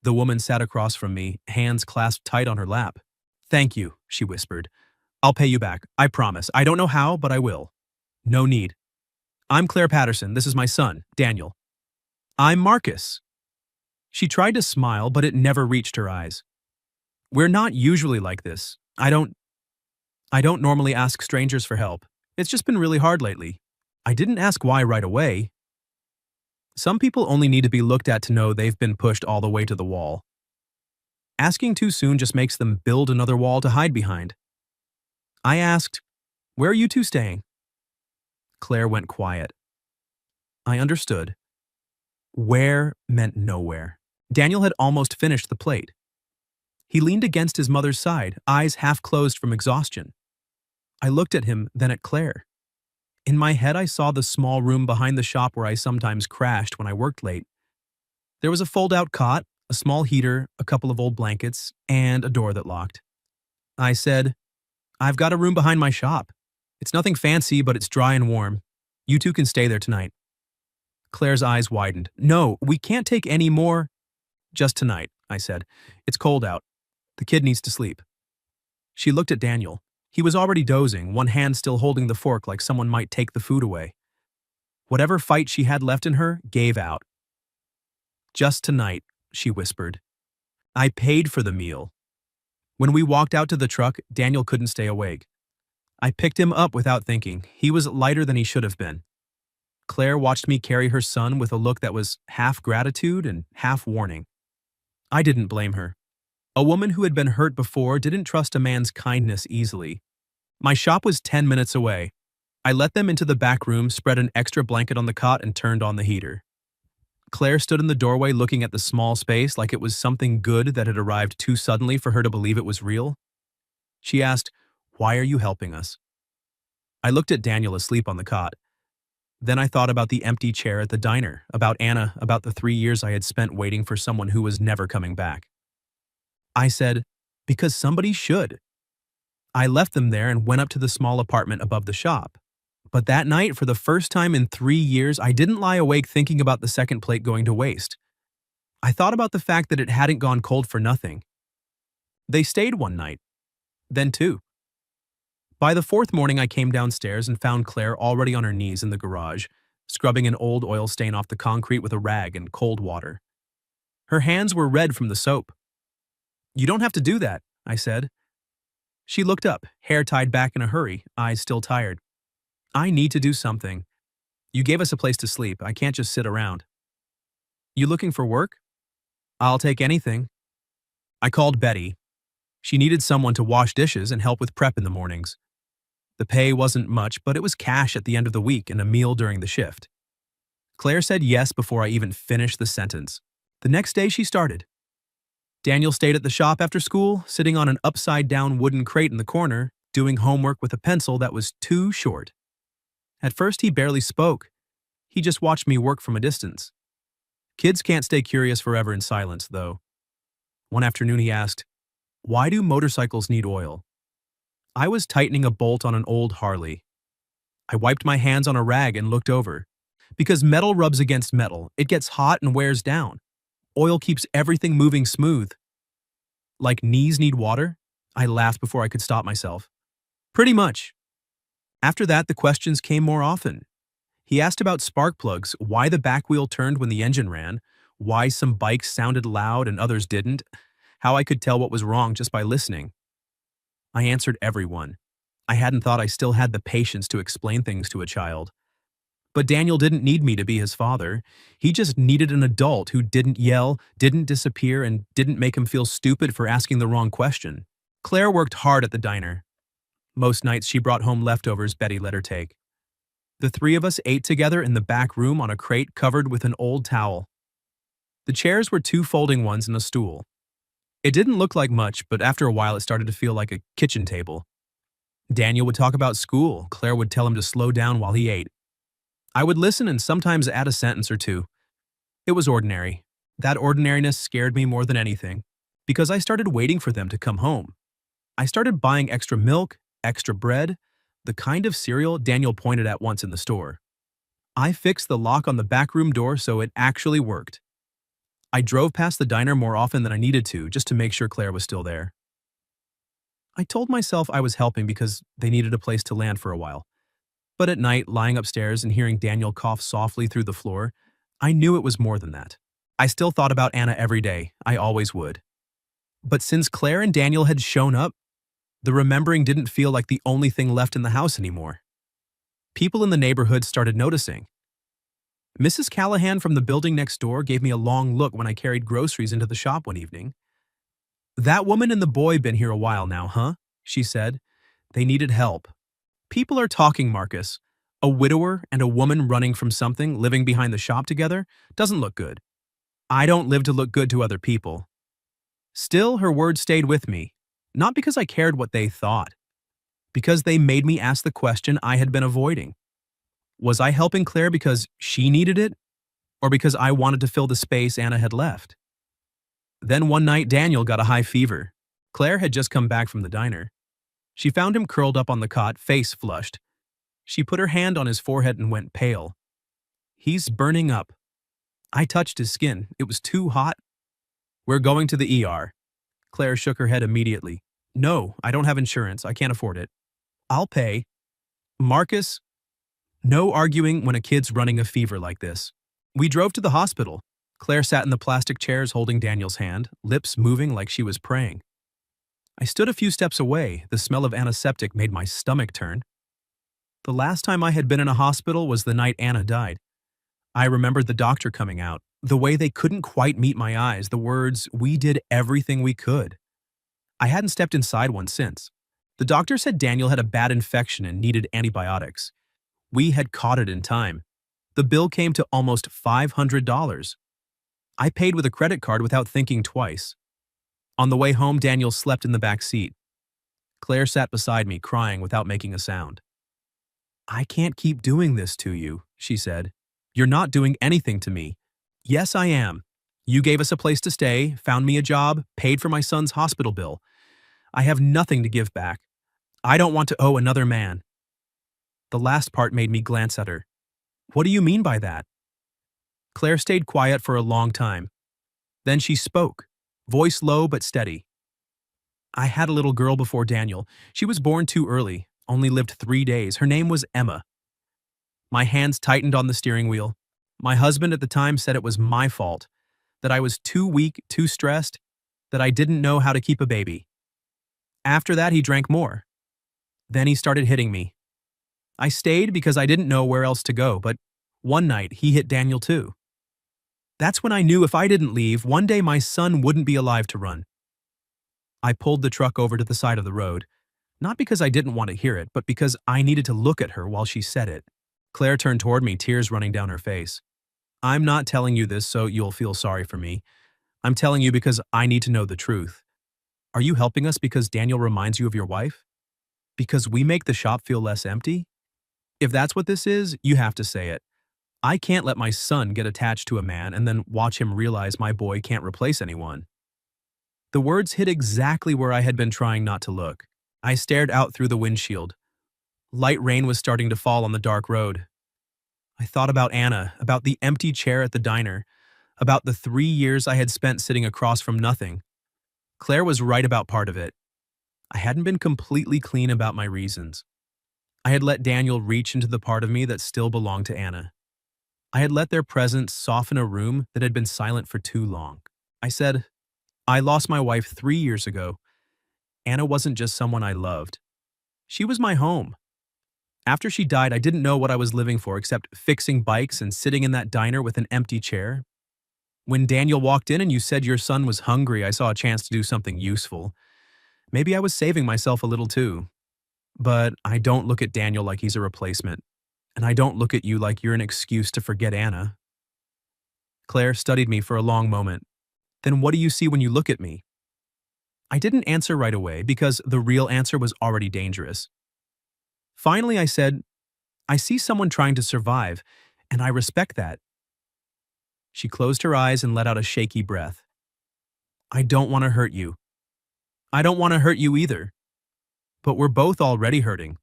Speaker 1: The woman sat across from me, hands clasped tight on her lap. "Thank you," she whispered. "I'll pay you back. I promise. I don't know how, but I will." "No need." "I'm Claire Patterson. This is my son, Daniel." "I'm Marcus." She tried to smile, but it never reached her eyes. "We're not usually like this. I don't normally ask strangers for help. It's just been really hard lately." I didn't ask why right away. Some people only need to be looked at to know they've been pushed all the way to the wall. Asking too soon just makes them build another wall to hide behind. I asked, "Where are you two staying?" Claire went quiet. I understood. Where meant nowhere. Daniel had almost finished the plate. He leaned against his mother's side, eyes half closed from exhaustion. I looked at him, then at Claire. In my head, I saw the small room behind the shop where I sometimes crashed when I worked late. There was a fold-out cot, a small heater, a couple of old blankets, and a door that locked. I said, "I've got a room behind my shop. It's nothing fancy, but it's dry and warm. You two can stay there tonight." Claire's eyes widened. "No, we can't take any more." "Just tonight," I said. "It's cold out. The kid needs to sleep." She looked at Daniel. He was already dozing, one hand still holding the fork like someone might take the food away. Whatever fight she had left in her gave out. "Just tonight," she whispered. I paid for the meal. When we walked out to the truck, Daniel couldn't stay awake. I picked him up without thinking. He was lighter than he should have been. Claire watched me carry her son with a look that was half gratitude and half warning. I didn't blame her. A woman who had been hurt before didn't trust a man's kindness easily. My shop was 10 minutes away. I let them into the back room, spread an extra blanket on the cot, and turned on the heater. Claire stood in the doorway looking at the small space like it was something good that had arrived too suddenly for her to believe it was real. She asked, "Why are you helping us?" I looked at Daniel asleep on the cot. Then I thought about the empty chair at the diner, about Anna, about the 3 years I had spent waiting for someone who was never coming back. I said, "Because somebody should." I left them there and went up to the small apartment above the shop. But that night, for the first time in 3 years, I didn't lie awake thinking about the second plate going to waste. I thought about the fact that it hadn't gone cold for nothing. They stayed one night, then two. By the fourth morning, I came downstairs and found Claire already on her knees in the garage, scrubbing an old oil stain off the concrete with a rag and cold water. Her hands were red from the soap. "You don't have to do that," I said. She looked up, hair tied back in a hurry, eyes still tired. "I need to do something. You gave us a place to sleep. I can't just sit around." "You looking for work?" "I'll take anything." I called Betty. She needed someone to wash dishes and help with prep in the mornings. The pay wasn't much, but it was cash at the end of the week and a meal during the shift. Claire said yes before I even finished the sentence. The next day she started. Daniel stayed at the shop after school, sitting on an upside-down wooden crate in the corner, doing homework with a pencil that was too short. At first, he barely spoke. He just watched me work from a distance. Kids can't stay curious forever in silence, though. One afternoon, he asked, "Why do motorcycles need oil?" I was tightening a bolt on an old Harley. I wiped my hands on a rag and looked over. Because metal rubs against metal, it gets hot and wears down. Oil keeps everything moving smooth. "Like knees need water?" I laughed before I could stop myself. "Pretty much. After that, the questions came more often. He asked about spark plugs, why the back wheel turned when the engine ran, why some bikes sounded loud and others didn't, how I could tell what was wrong just by listening. I answered everyone. I hadn't thought I still had the patience to explain things to a child. But Daniel didn't need me to be his father. He just needed an adult who didn't yell, didn't disappear, and didn't make him feel stupid for asking the wrong question. Claire worked hard at the diner. Most nights she brought home leftovers Betty let her take. The three of us ate together in the back room on a crate covered with an old towel. The chairs were two folding ones and a stool. It didn't look like much, but after a while it started to feel like a kitchen table. Daniel would talk about school. Claire would tell him to slow down while he ate. I would listen and sometimes add a sentence or two. It was ordinary. That ordinariness scared me more than anything, because I started waiting for them to come home. I started buying extra milk, extra bread, the kind of cereal Daniel pointed at once in the store. I fixed the lock on the back room door so it actually worked. I drove past the diner more often than I needed to just to make sure Claire was still there. I told myself I was helping because they needed a place to land for a while. But at night, lying upstairs and hearing Daniel cough softly through the floor, I knew it was more than that. I still thought about Anna every day. I always would. But since Claire and Daniel had shown up, the remembering didn't feel like the only thing left in the house anymore. People in the neighborhood started noticing. Mrs. Callahan from the building next door gave me a long look when I carried groceries into the shop one evening. "That woman and the boy been here a while now, huh?" she said. "They needed help." People are talking, Marcus. A widower and a woman running from something, living behind the shop together, doesn't look good. I don't live to look good to other people. Still, her words stayed with me, not because I cared what they thought, because they made me ask the question I had been avoiding. Was I helping Claire because she needed it, or because I wanted to fill the space Anna had left? Then one night, Daniel got a high fever. Claire had just come back from the diner. She found him curled up on the cot, face flushed. She put her hand on his forehead and went pale. "He's burning up." I touched his skin. It was too hot. "We're going to the ER." Claire shook her head immediately. "No, I don't have insurance. I can't afford it." "I'll pay." "Marcus, no arguing when a kid's running a fever like this." We drove to the hospital. Claire sat in the plastic chairs holding Daniel's hand, lips moving like she was praying. I stood a few steps away. The smell of antiseptic made my stomach turn. The last time I had been in a hospital was the night Anna died. I remembered the doctor coming out, the way they couldn't quite meet my eyes, the words, "We did everything we could." I hadn't stepped inside one since. The doctor said Daniel had a bad infection and needed antibiotics. We had caught it in time. The bill came to almost $500. I paid with a credit card without thinking twice. On the way home, Daniel slept in the back seat. Claire sat beside me, crying without making a sound. "I can't keep doing this to you," she said. "You're not doing anything to me." "Yes, I am. You gave us a place to stay, found me a job, paid for my son's hospital bill. I have nothing to give back. I don't want to owe another man." The last part made me glance at her. "What do you mean by that?" Claire stayed quiet for a long time. Then she spoke, voice low but steady. "I had a little girl before Daniel. She was born too early, only lived 3 days. Her name was Emma." My hands tightened on the steering wheel. My husband at the time said it was my fault, that I was too weak, too stressed, that I didn't know how to keep a baby. After that, he drank more. Then he started hitting me. I stayed because I didn't know where else to go, but one night he hit Daniel too. That's when I knew if I didn't leave, one day my son wouldn't be alive to run. I pulled the truck over to the side of the road, not because I didn't want to hear it, but because I needed to look at her while she said it. Claire turned toward me, tears running down her face. "I'm not telling you this so you'll feel sorry for me. I'm telling you because I need to know the truth. Are you helping us because Daniel reminds you of your wife? Because we make the shop feel less empty? If that's what this is, you have to say it. I can't let my son get attached to a man and then watch him realize my boy can't replace anyone." The words hit exactly where I had been trying not to look. I stared out through the windshield. Light rain was starting to fall on the dark road. I thought about Anna, about the empty chair at the diner, about the 3 years I had spent sitting across from nothing. Claire was right about part of it. I hadn't been completely clean about my reasons. I had let Daniel reach into the part of me that still belonged to Anna. I had let their presence soften a room that had been silent for too long. I said, I lost my wife 3 years ago. Anna wasn't just someone I loved. She was my home. After she died, I didn't know what I was living for except fixing bikes and sitting in that diner with an empty chair. When Daniel walked in and you said your son was hungry, I saw a chance to do something useful. Maybe I was saving myself a little too. But I don't look at Daniel like he's a replacement. And I don't look at you like you're an excuse to forget Anna. Claire studied me for a long moment. Then what do you see when you look at me? I didn't answer right away because the real answer was already dangerous. Finally, I said, I see someone trying to survive, and I respect that. She closed her eyes and let out a shaky breath. I don't want to hurt you. I don't want to hurt you either. But we're both already hurting.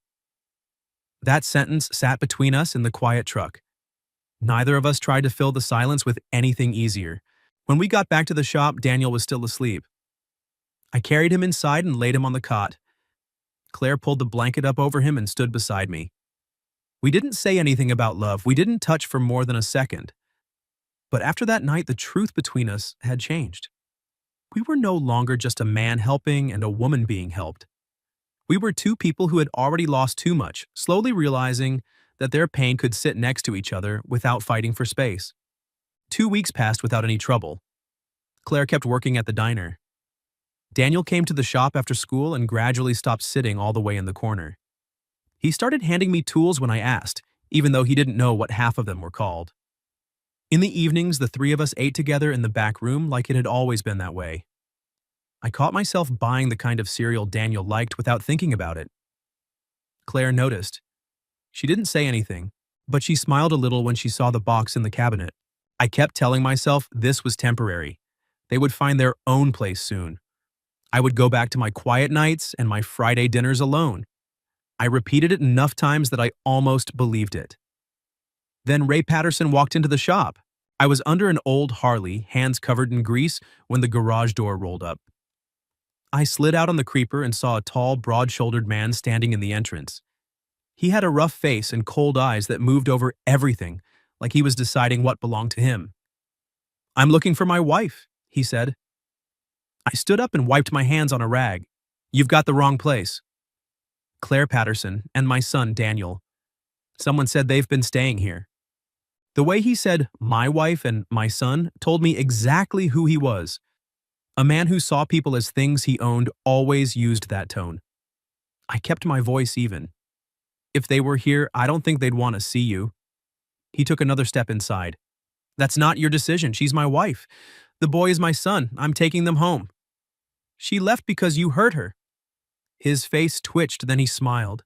Speaker 1: That sentence sat between us in the quiet truck. Neither of us tried to fill the silence with anything easier. When we got back to the shop, Daniel was still asleep. I carried him inside and laid him on the cot. Claire pulled the blanket up over him and stood beside me. We didn't say anything about love. We didn't touch for more than a second. But after that night, the truth between us had changed. We were no longer just a man helping and a woman being helped. We were two people who had already lost too much, slowly realizing that their pain could sit next to each other without fighting for space. 2 weeks passed without any trouble. Claire kept working at the diner. Daniel came to the shop after school and gradually stopped sitting all the way in the corner. He started handing me tools when I asked, even though he didn't know what half of them were called. In the evenings, the three of us ate together in the back room like it had always been that way. I caught myself buying the kind of cereal Daniel liked without thinking about it. Claire noticed. She didn't say anything, but she smiled a little when she saw the box in the cabinet. I kept telling myself this was temporary. They would find their own place soon. I would go back to my quiet nights and my Friday dinners alone. I repeated it enough times that I almost believed it. Then Ray Patterson walked into the shop. I was under an old Harley, hands covered in grease, when the garage door rolled up. I slid out on the creeper and saw a tall, broad-shouldered man standing in the entrance. He had a rough face and cold eyes that moved over everything, like he was deciding what belonged to him. I'm looking for my wife, he said. I stood up and wiped my hands on a rag. You've got the wrong place. Claire Patterson and my son, Daniel. Someone said they've been staying here. The way he said my wife and my son told me exactly who he was. A man who saw people as things he owned always used that tone. I kept my voice even. If they were here, I don't think they'd want to see you. He took another step inside. That's not your decision. She's my wife. The boy is my son. I'm taking them home. She left because you hurt her. His face twitched, then he smiled.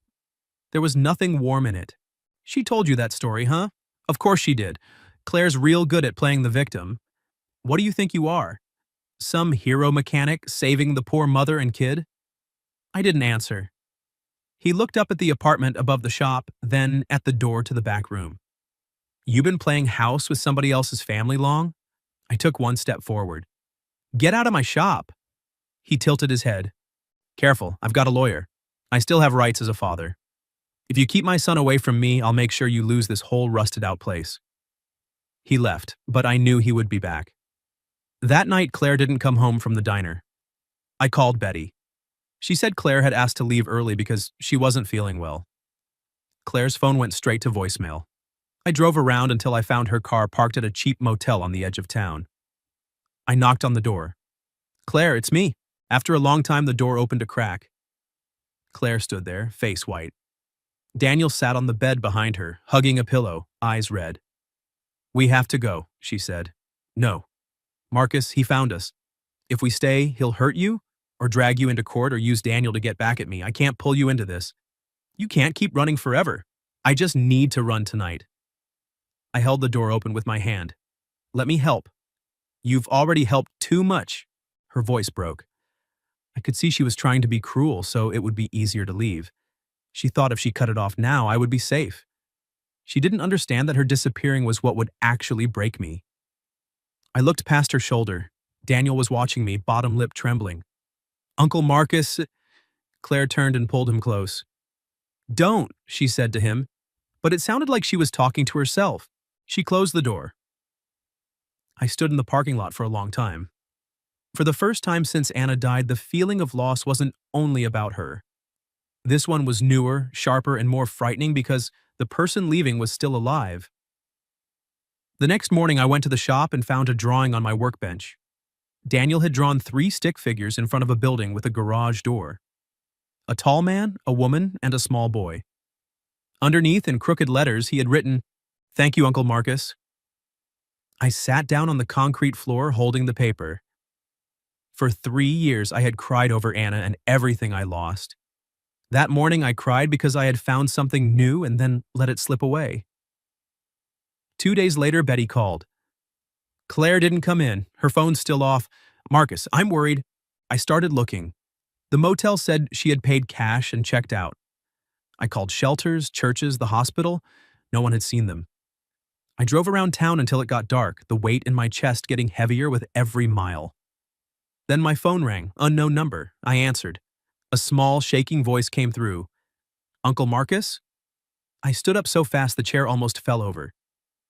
Speaker 1: There was nothing warm in it. She told you that story, huh? Of course she did. Claire's real good at playing the victim. What do you think you are? Some hero mechanic saving the poor mother and kid? I didn't answer. He looked up at the apartment above the shop, then at the door to the back room. You been playing house with somebody else's family long? I took one step forward. Get out of my shop. He tilted his head. Careful, I've got a lawyer. I still have rights as a father. If you keep my son away from me, I'll make sure you lose this whole rusted-out place. He left, but I knew he would be back. That night, Claire didn't come home from the diner. I called Betty. She said Claire had asked to leave early because she wasn't feeling well. Claire's phone went straight to voicemail. I drove around until I found her car parked at a cheap motel on the edge of town. I knocked on the door. Claire, it's me. After a long time, the door opened a crack. Claire stood there, face white. Daniel sat on the bed behind her, hugging a pillow, eyes red. We have to go, she said. No. Marcus, he found us. If we stay, he'll hurt you, or drag you into court, or use Daniel to get back at me. I can't pull you into this. You can't keep running forever. I just need to run tonight. I held the door open with my hand. Let me help. You've already helped too much. Her voice broke. I could see she was trying to be cruel so it would be easier to leave. She thought if she cut it off now, I would be safe. She didn't understand that her disappearing was what would actually break me. I looked past her shoulder. Daniel was watching me, bottom lip trembling. Uncle Marcus... Claire turned and pulled him close. "Don't," she said to him, but it sounded like she was talking to herself. She closed the door. I stood in the parking lot for a long time. For the first time since Anna died, the feeling of loss wasn't only about her. This one was newer, sharper, and more frightening because the person leaving was still alive. The next morning, I went to the shop and found a drawing on my workbench. Daniel had drawn 3 stick figures in front of a building with a garage door. A tall man, a woman, and a small boy. Underneath, in crooked letters, he had written, "Thank you, Uncle Marcus." I sat down on the concrete floor holding the paper. For 3 years, I had cried over Anna and everything I lost. That morning, I cried because I had found something new and then let it slip away. 2 days later, Betty called. Claire didn't come in. Her phone's still off. Marcus, I'm worried. I started looking. The motel said she had paid cash and checked out. I called shelters, churches, the hospital. No one had seen them. I drove around town until it got dark, the weight in my chest getting heavier with every mile. Then my phone rang, unknown number. I answered. A small, shaking voice came through. Uncle Marcus? I stood up so fast the chair almost fell over.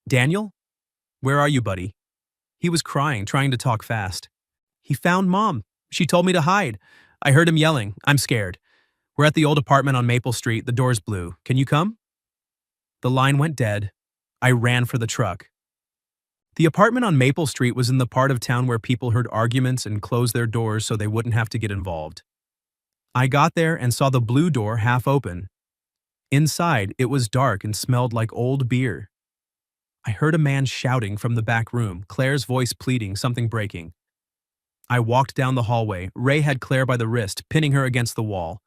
Speaker 1: Daniel? Where are you, buddy? He was crying, trying to talk fast. He found Mom. She told me to hide. I heard him yelling. I'm scared. We're at the old apartment on Maple Street. The door's blue. Can you come? The line went dead. I ran for the truck. The apartment on Maple Street was in the part of town where people heard arguments and closed their doors so they wouldn't have to get involved. I got there and saw the blue door half open. Inside, it was dark and smelled like old beer. I heard a man shouting from the back room, Claire's voice pleading, something breaking. I walked down the hallway. Ray had Claire by the wrist, pinning her against the wall.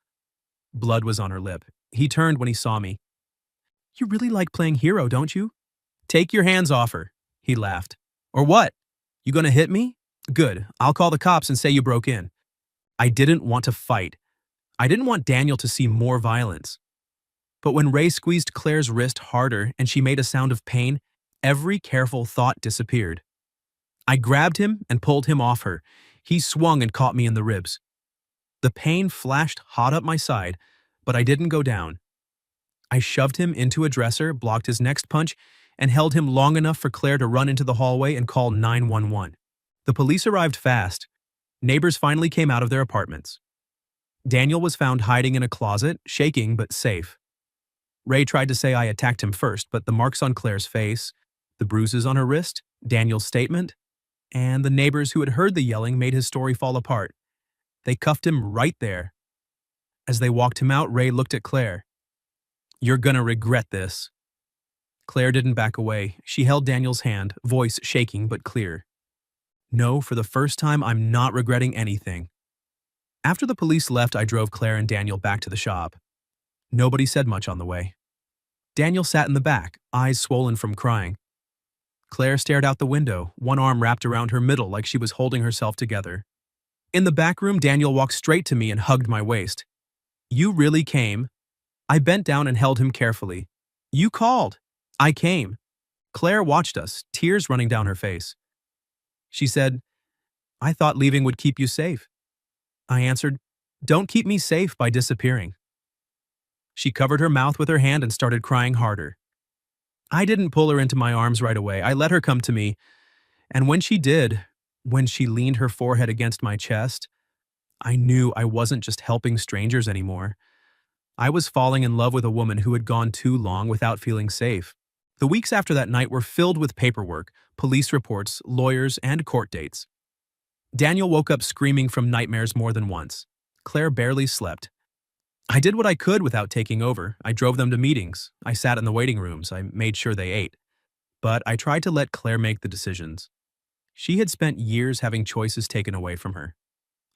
Speaker 1: Blood was on her lip. He turned when he saw me. You really like playing hero, don't you? Take your hands off her, he laughed. Or what? You gonna hit me? Good, I'll call the cops and say you broke in. I didn't want to fight. I didn't want Daniel to see more violence. But when Ray squeezed Claire's wrist harder and she made a sound of pain, every careful thought disappeared. I grabbed him and pulled him off her. He swung and caught me in the ribs. The pain flashed hot up my side, but I didn't go down. I shoved him into a dresser, blocked his next punch, and held him long enough for Claire to run into the hallway and call 911. The police arrived fast. Neighbors finally came out of their apartments. Daniel was found hiding in a closet, shaking but safe. Ray tried to say I attacked him first, but the marks on Claire's face, the bruises on her wrist, Daniel's statement, and the neighbors who had heard the yelling made his story fall apart. They cuffed him right there. As they walked him out, Ray looked at Claire. You're gonna regret this. Claire didn't back away. She held Daniel's hand, voice shaking but clear. No, for the first time, I'm not regretting anything. After the police left, I drove Claire and Daniel back to the shop. Nobody said much on the way. Daniel sat in the back, eyes swollen from crying. Claire stared out the window, one arm wrapped around her middle like she was holding herself together. In the back room, Daniel walked straight to me and hugged my waist. You really came? I bent down and held him carefully. You called. I came. Claire watched us, tears running down her face. She said, I thought leaving would keep you safe. I answered, don't keep me safe by disappearing. She covered her mouth with her hand and started crying harder. I didn't pull her into my arms right away. I let her come to me, and when she did, when she leaned her forehead against my chest, I knew I wasn't just helping strangers anymore. I was falling in love with a woman who had gone too long without feeling safe. The weeks after that night were filled with paperwork, police reports, lawyers, and court dates. Daniel woke up screaming from nightmares more than once. Claire barely slept. I did what I could without taking over. I drove them to meetings. I sat in the waiting rooms. I made sure they ate. But I tried to let Claire make the decisions. She had spent years having choices taken away from her.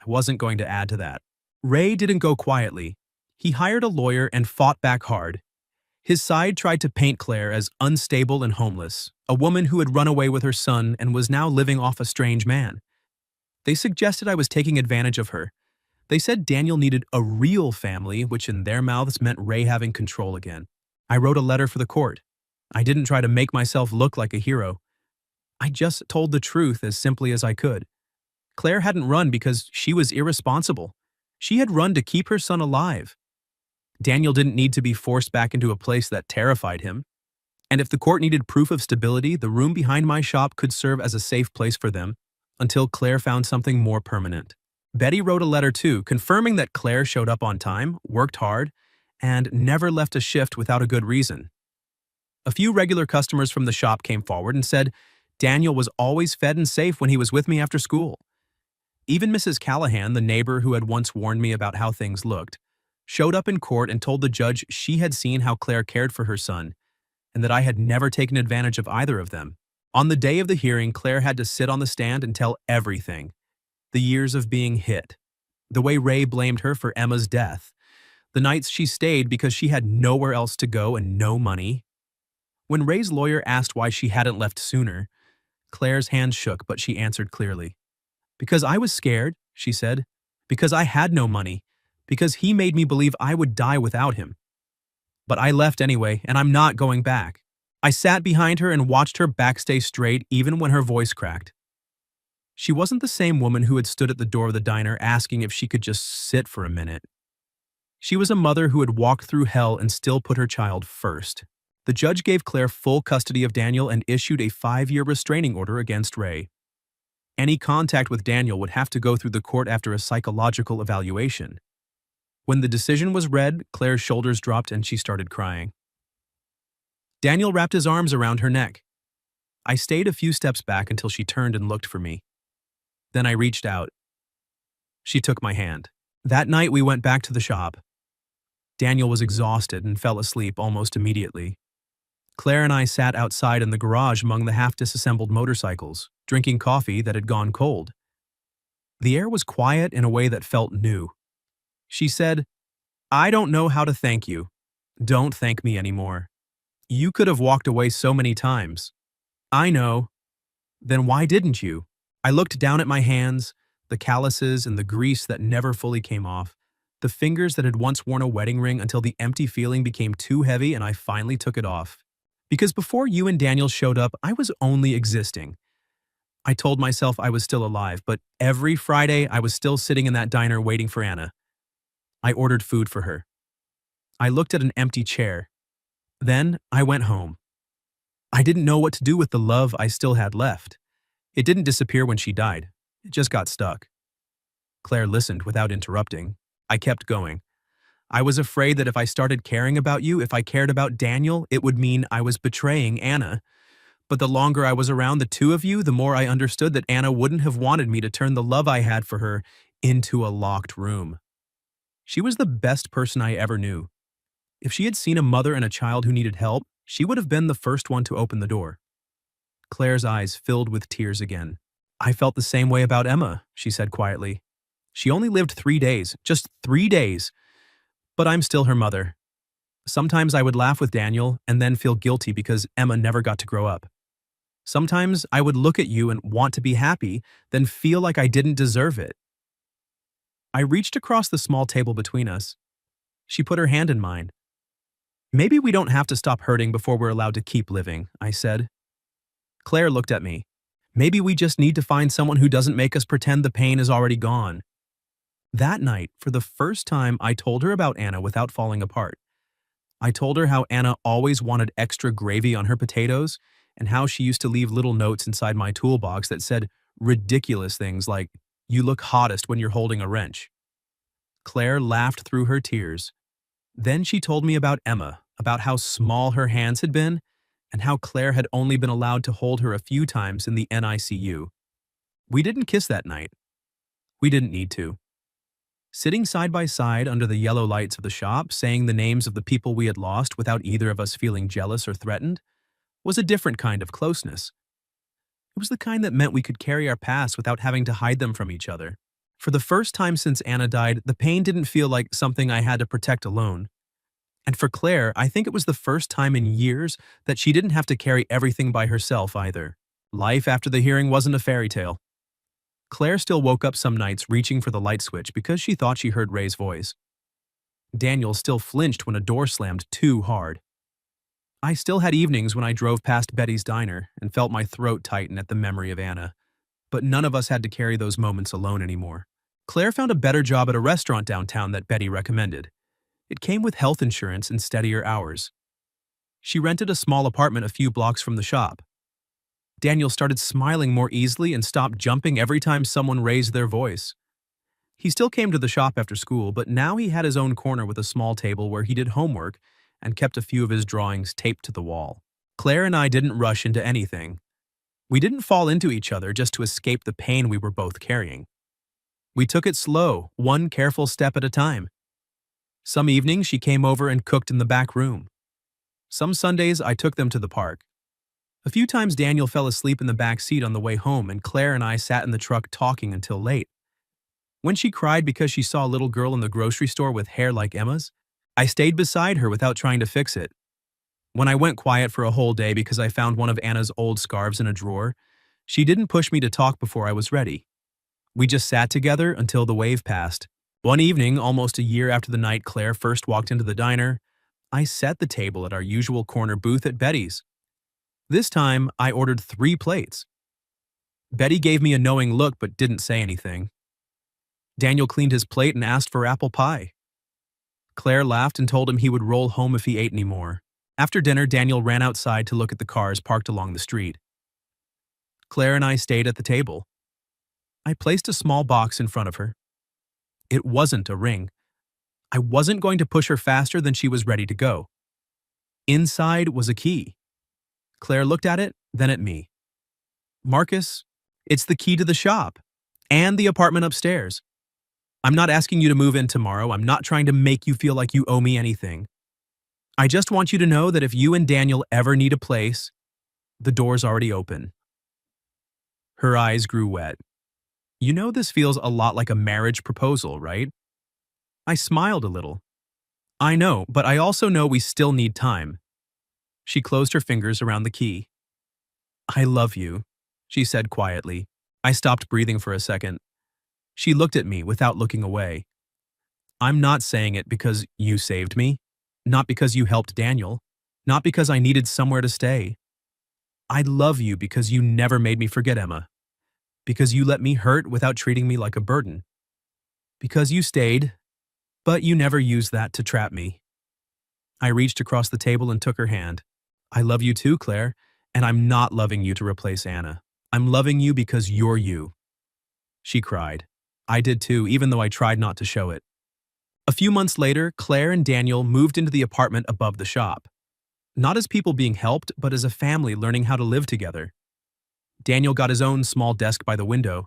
Speaker 1: I wasn't going to add to that. Ray didn't go quietly. He hired a lawyer and fought back hard. His side tried to paint Claire as unstable and homeless, a woman who had run away with her son and was now living off a strange man. They suggested I was taking advantage of her. They said Daniel needed a real family, which in their mouths meant Ray having control again. I wrote a letter for the court. I didn't try to make myself look like a hero. I just told the truth as simply as I could. Claire hadn't run because she was irresponsible. She had run to keep her son alive. Daniel didn't need to be forced back into a place that terrified him. And if the court needed proof of stability, the room behind my shop could serve as a safe place for them until Claire found something more permanent. Betty wrote a letter too, confirming that Claire showed up on time, worked hard, and never left a shift without a good reason. A few regular customers from the shop came forward and said Daniel was always fed and safe when he was with me after school. Even Mrs. Callahan, the neighbor who had once warned me about how things looked, showed up in court and told the judge she had seen how Claire cared for her son and that I had never taken advantage of either of them. On the day of the hearing, Claire had to sit on the stand and tell everything. The years of being hit, the way Ray blamed her for Emma's death, the nights she stayed because she had nowhere else to go and no money. When Ray's lawyer asked why she hadn't left sooner, Claire's hand shook, but she answered clearly. Because I was scared, she said. Because I had no money. Because he made me believe I would die without him. But I left anyway, and I'm not going back. I sat behind her and watched her back stay straight even when her voice cracked. She wasn't the same woman who had stood at the door of the diner asking if she could just sit for a minute. She was a mother who had walked through hell and still put her child first. The judge gave Claire full custody of Daniel and issued a 5-year restraining order against Ray. Any contact with Daniel would have to go through the court after a psychological evaluation. When the decision was read, Claire's shoulders dropped and she started crying. Daniel wrapped his arms around her neck. I stayed a few steps back until she turned and looked for me. Then I reached out. She took my hand. That night we went back to the shop. Daniel was exhausted and fell asleep almost immediately. Claire and I sat outside in the garage among the half-disassembled motorcycles, drinking coffee that had gone cold. The air was quiet in a way that felt new. She said, "I don't know how to thank you. Don't thank me anymore. You could have walked away so many times." "I know." "Then why didn't you?" I looked down at my hands, the calluses and the grease that never fully came off, the fingers that had once worn a wedding ring until the empty feeling became too heavy and I finally took it off. Because before you and Daniel showed up, I was only existing. I told myself I was still alive, but every Friday I was still sitting in that diner waiting for Anna. I ordered food for her. I looked at an empty chair. Then I went home. I didn't know what to do with the love I still had left. It didn't disappear when she died. It just got stuck. Claire listened without interrupting. I kept going. I was afraid that if I started caring about you, if I cared about Daniel, it would mean I was betraying Anna. But the longer I was around the two of you, the more I understood that Anna wouldn't have wanted me to turn the love I had for her into a locked room. She was the best person I ever knew. If she had seen a mother and a child who needed help, she would have been the first one to open the door. Claire's eyes filled with tears again. "I felt the same way about Emma," she said quietly. "She only lived 3 days, just 3 days. But I'm still her mother. Sometimes I would laugh with Daniel and then feel guilty because Emma never got to grow up. Sometimes I would look at you and want to be happy, then feel like I didn't deserve it." I reached across the small table between us. She put her hand in mine. "Maybe we don't have to stop hurting before we're allowed to keep living," I said. Claire looked at me. "Maybe we just need to find someone who doesn't make us pretend the pain is already gone." That night, for the first time, I told her about Anna without falling apart. I told her how Anna always wanted extra gravy on her potatoes and how she used to leave little notes inside my toolbox that said ridiculous things like, "You look hottest when you're holding a wrench." Claire laughed through her tears. Then she told me about Emma, about how small her hands had been, and how Claire had only been allowed to hold her a few times in the NICU. We didn't kiss that night. We didn't need to. Sitting side by side under the yellow lights of the shop, saying the names of the people we had lost without either of us feeling jealous or threatened, was a different kind of closeness. It was the kind that meant we could carry our past without having to hide them from each other. For the first time since Anna died, the pain didn't feel like something I had to protect alone. And for Claire, I think it was the first time in years that she didn't have to carry everything by herself either. Life after the hearing wasn't a fairy tale. Claire still woke up some nights reaching for the light switch because she thought she heard Ray's voice. Daniel still flinched when a door slammed too hard. I still had evenings when I drove past Betty's diner and felt my throat tighten at the memory of Anna. But none of us had to carry those moments alone anymore. Claire found a better job at a restaurant downtown that Betty recommended. It came with health insurance and steadier hours. She rented a small apartment a few blocks from the shop. Daniel started smiling more easily and stopped jumping every time someone raised their voice. He still came to the shop after school, but now he had his own corner with a small table where he did homework and kept a few of his drawings taped to the wall. Claire and I didn't rush into anything. We didn't fall into each other just to escape the pain we were both carrying. We took it slow, one careful step at a time. Some evenings she came over and cooked in the back room. Some Sundays I took them to the park. A few times Daniel fell asleep in the back seat on the way home, and Claire and I sat in the truck talking until late. When she cried because she saw a little girl in the grocery store with hair like Emma's, I stayed beside her without trying to fix it. When I went quiet for a whole day because I found one of Anna's old scarves in a drawer, she didn't push me to talk before I was ready. We just sat together until the wave passed. One evening, almost a year after the night Claire first walked into the diner, I set the table at our usual corner booth at Betty's. This time, I ordered 3 plates. Betty gave me a knowing look but didn't say anything. Daniel cleaned his plate and asked for apple pie. Claire laughed and told him he would roll home if he ate any more. After dinner, Daniel ran outside to look at the cars parked along the street. Claire and I stayed at the table. I placed a small box in front of her. It wasn't a ring. I wasn't going to push her faster than she was ready to go. Inside was a key. Claire looked at it, then at me. Marcus, it's the key to the shop and the apartment upstairs. I'm not asking you to move in tomorrow. I'm not trying to make you feel like you owe me anything. I just want you to know that if you and Daniel ever need a place, the door's already open. Her eyes grew wet. You know this feels a lot like a marriage proposal, right? I smiled a little. I know, but I also know we still need time. She closed her fingers around the key. I love you, she said quietly. I stopped breathing for a second. She looked at me without looking away. I'm not saying it because you saved me, not because you helped Daniel, not because I needed somewhere to stay. I love you because you never made me forget Emma, because you let me hurt without treating me like a burden, because you stayed, but you never used that to trap me. I reached across the table and took her hand. I love you too, Claire, and I'm not loving you to replace Anna. I'm loving you because you're you. She cried. I did too, even though I tried not to show it. A few months later, Claire and Daniel moved into the apartment above the shop. Not as people being helped, but as a family learning how to live together. Daniel got his own small desk by the window.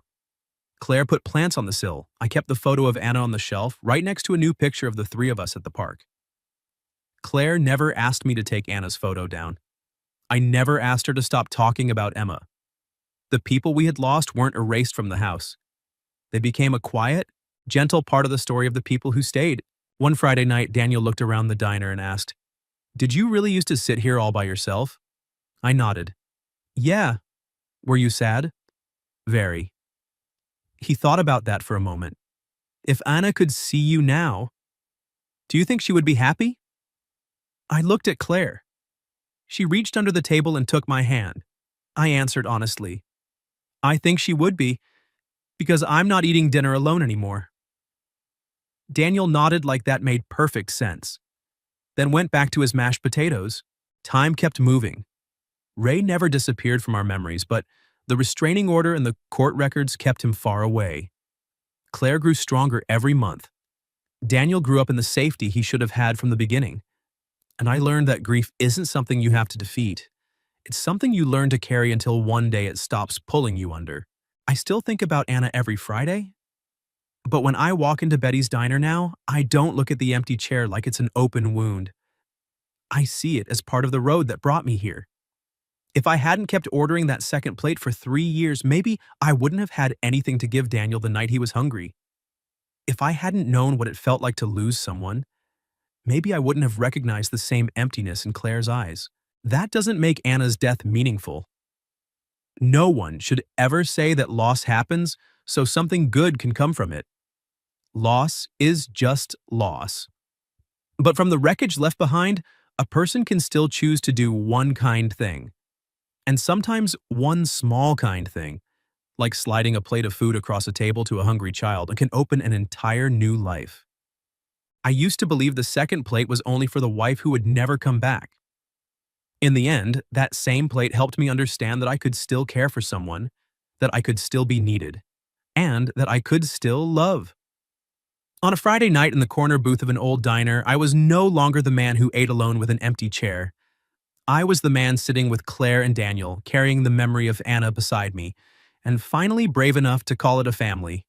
Speaker 1: Claire put plants on the sill. I kept the photo of Anna on the shelf, right next to a new picture of the 3 of us at the park. Claire never asked me to take Anna's photo down. I never asked her to stop talking about Emma. The people we had lost weren't erased from the house. They became a quiet, gentle part of the story of the people who stayed. One Friday night, Daniel looked around the diner and asked, "Did you really used to sit here all by yourself?" I nodded. "Yeah." "Were you sad?" "Very." He thought about that for a moment. "If Anna could see you now, do you think she would be happy?" I looked at Claire. She reached under the table and took my hand. I answered honestly, "I think she would be, because I'm not eating dinner alone anymore." Daniel nodded like that made perfect sense, then went back to his mashed potatoes. Time kept moving. Ray never disappeared from our memories, but the restraining order and the court records kept him far away. Claire grew stronger every month. Daniel grew up in the safety he should have had from the beginning. And I learned that grief isn't something you have to defeat. It's something you learn to carry until one day it stops pulling you under. I still think about Anna every Friday, but when I walk into Betty's diner now, I don't look at the empty chair like it's an open wound. I see it as part of the road that brought me here. If I hadn't kept ordering that second plate for 3 years, maybe I wouldn't have had anything to give Daniel the night he was hungry. If I hadn't known what it felt like to lose someone, maybe I wouldn't have recognized the same emptiness in Claire's eyes. That doesn't make Anna's death meaningful. No one should ever say that loss happens so something good can come from it. Loss is just loss. But from the wreckage left behind, a person can still choose to do one kind thing. And sometimes one small kind thing, like sliding a plate of food across a table to a hungry child, can open an entire new life. I used to believe the second plate was only for the wife who would never come back. In the end, that same plate helped me understand that I could still care for someone, that I could still be needed, and that I could still love. On a Friday night in the corner booth of an old diner, I was no longer the man who ate alone with an empty chair. I was the man sitting with Claire and Daniel, carrying the memory of Anna beside me, and finally brave enough to call it a family.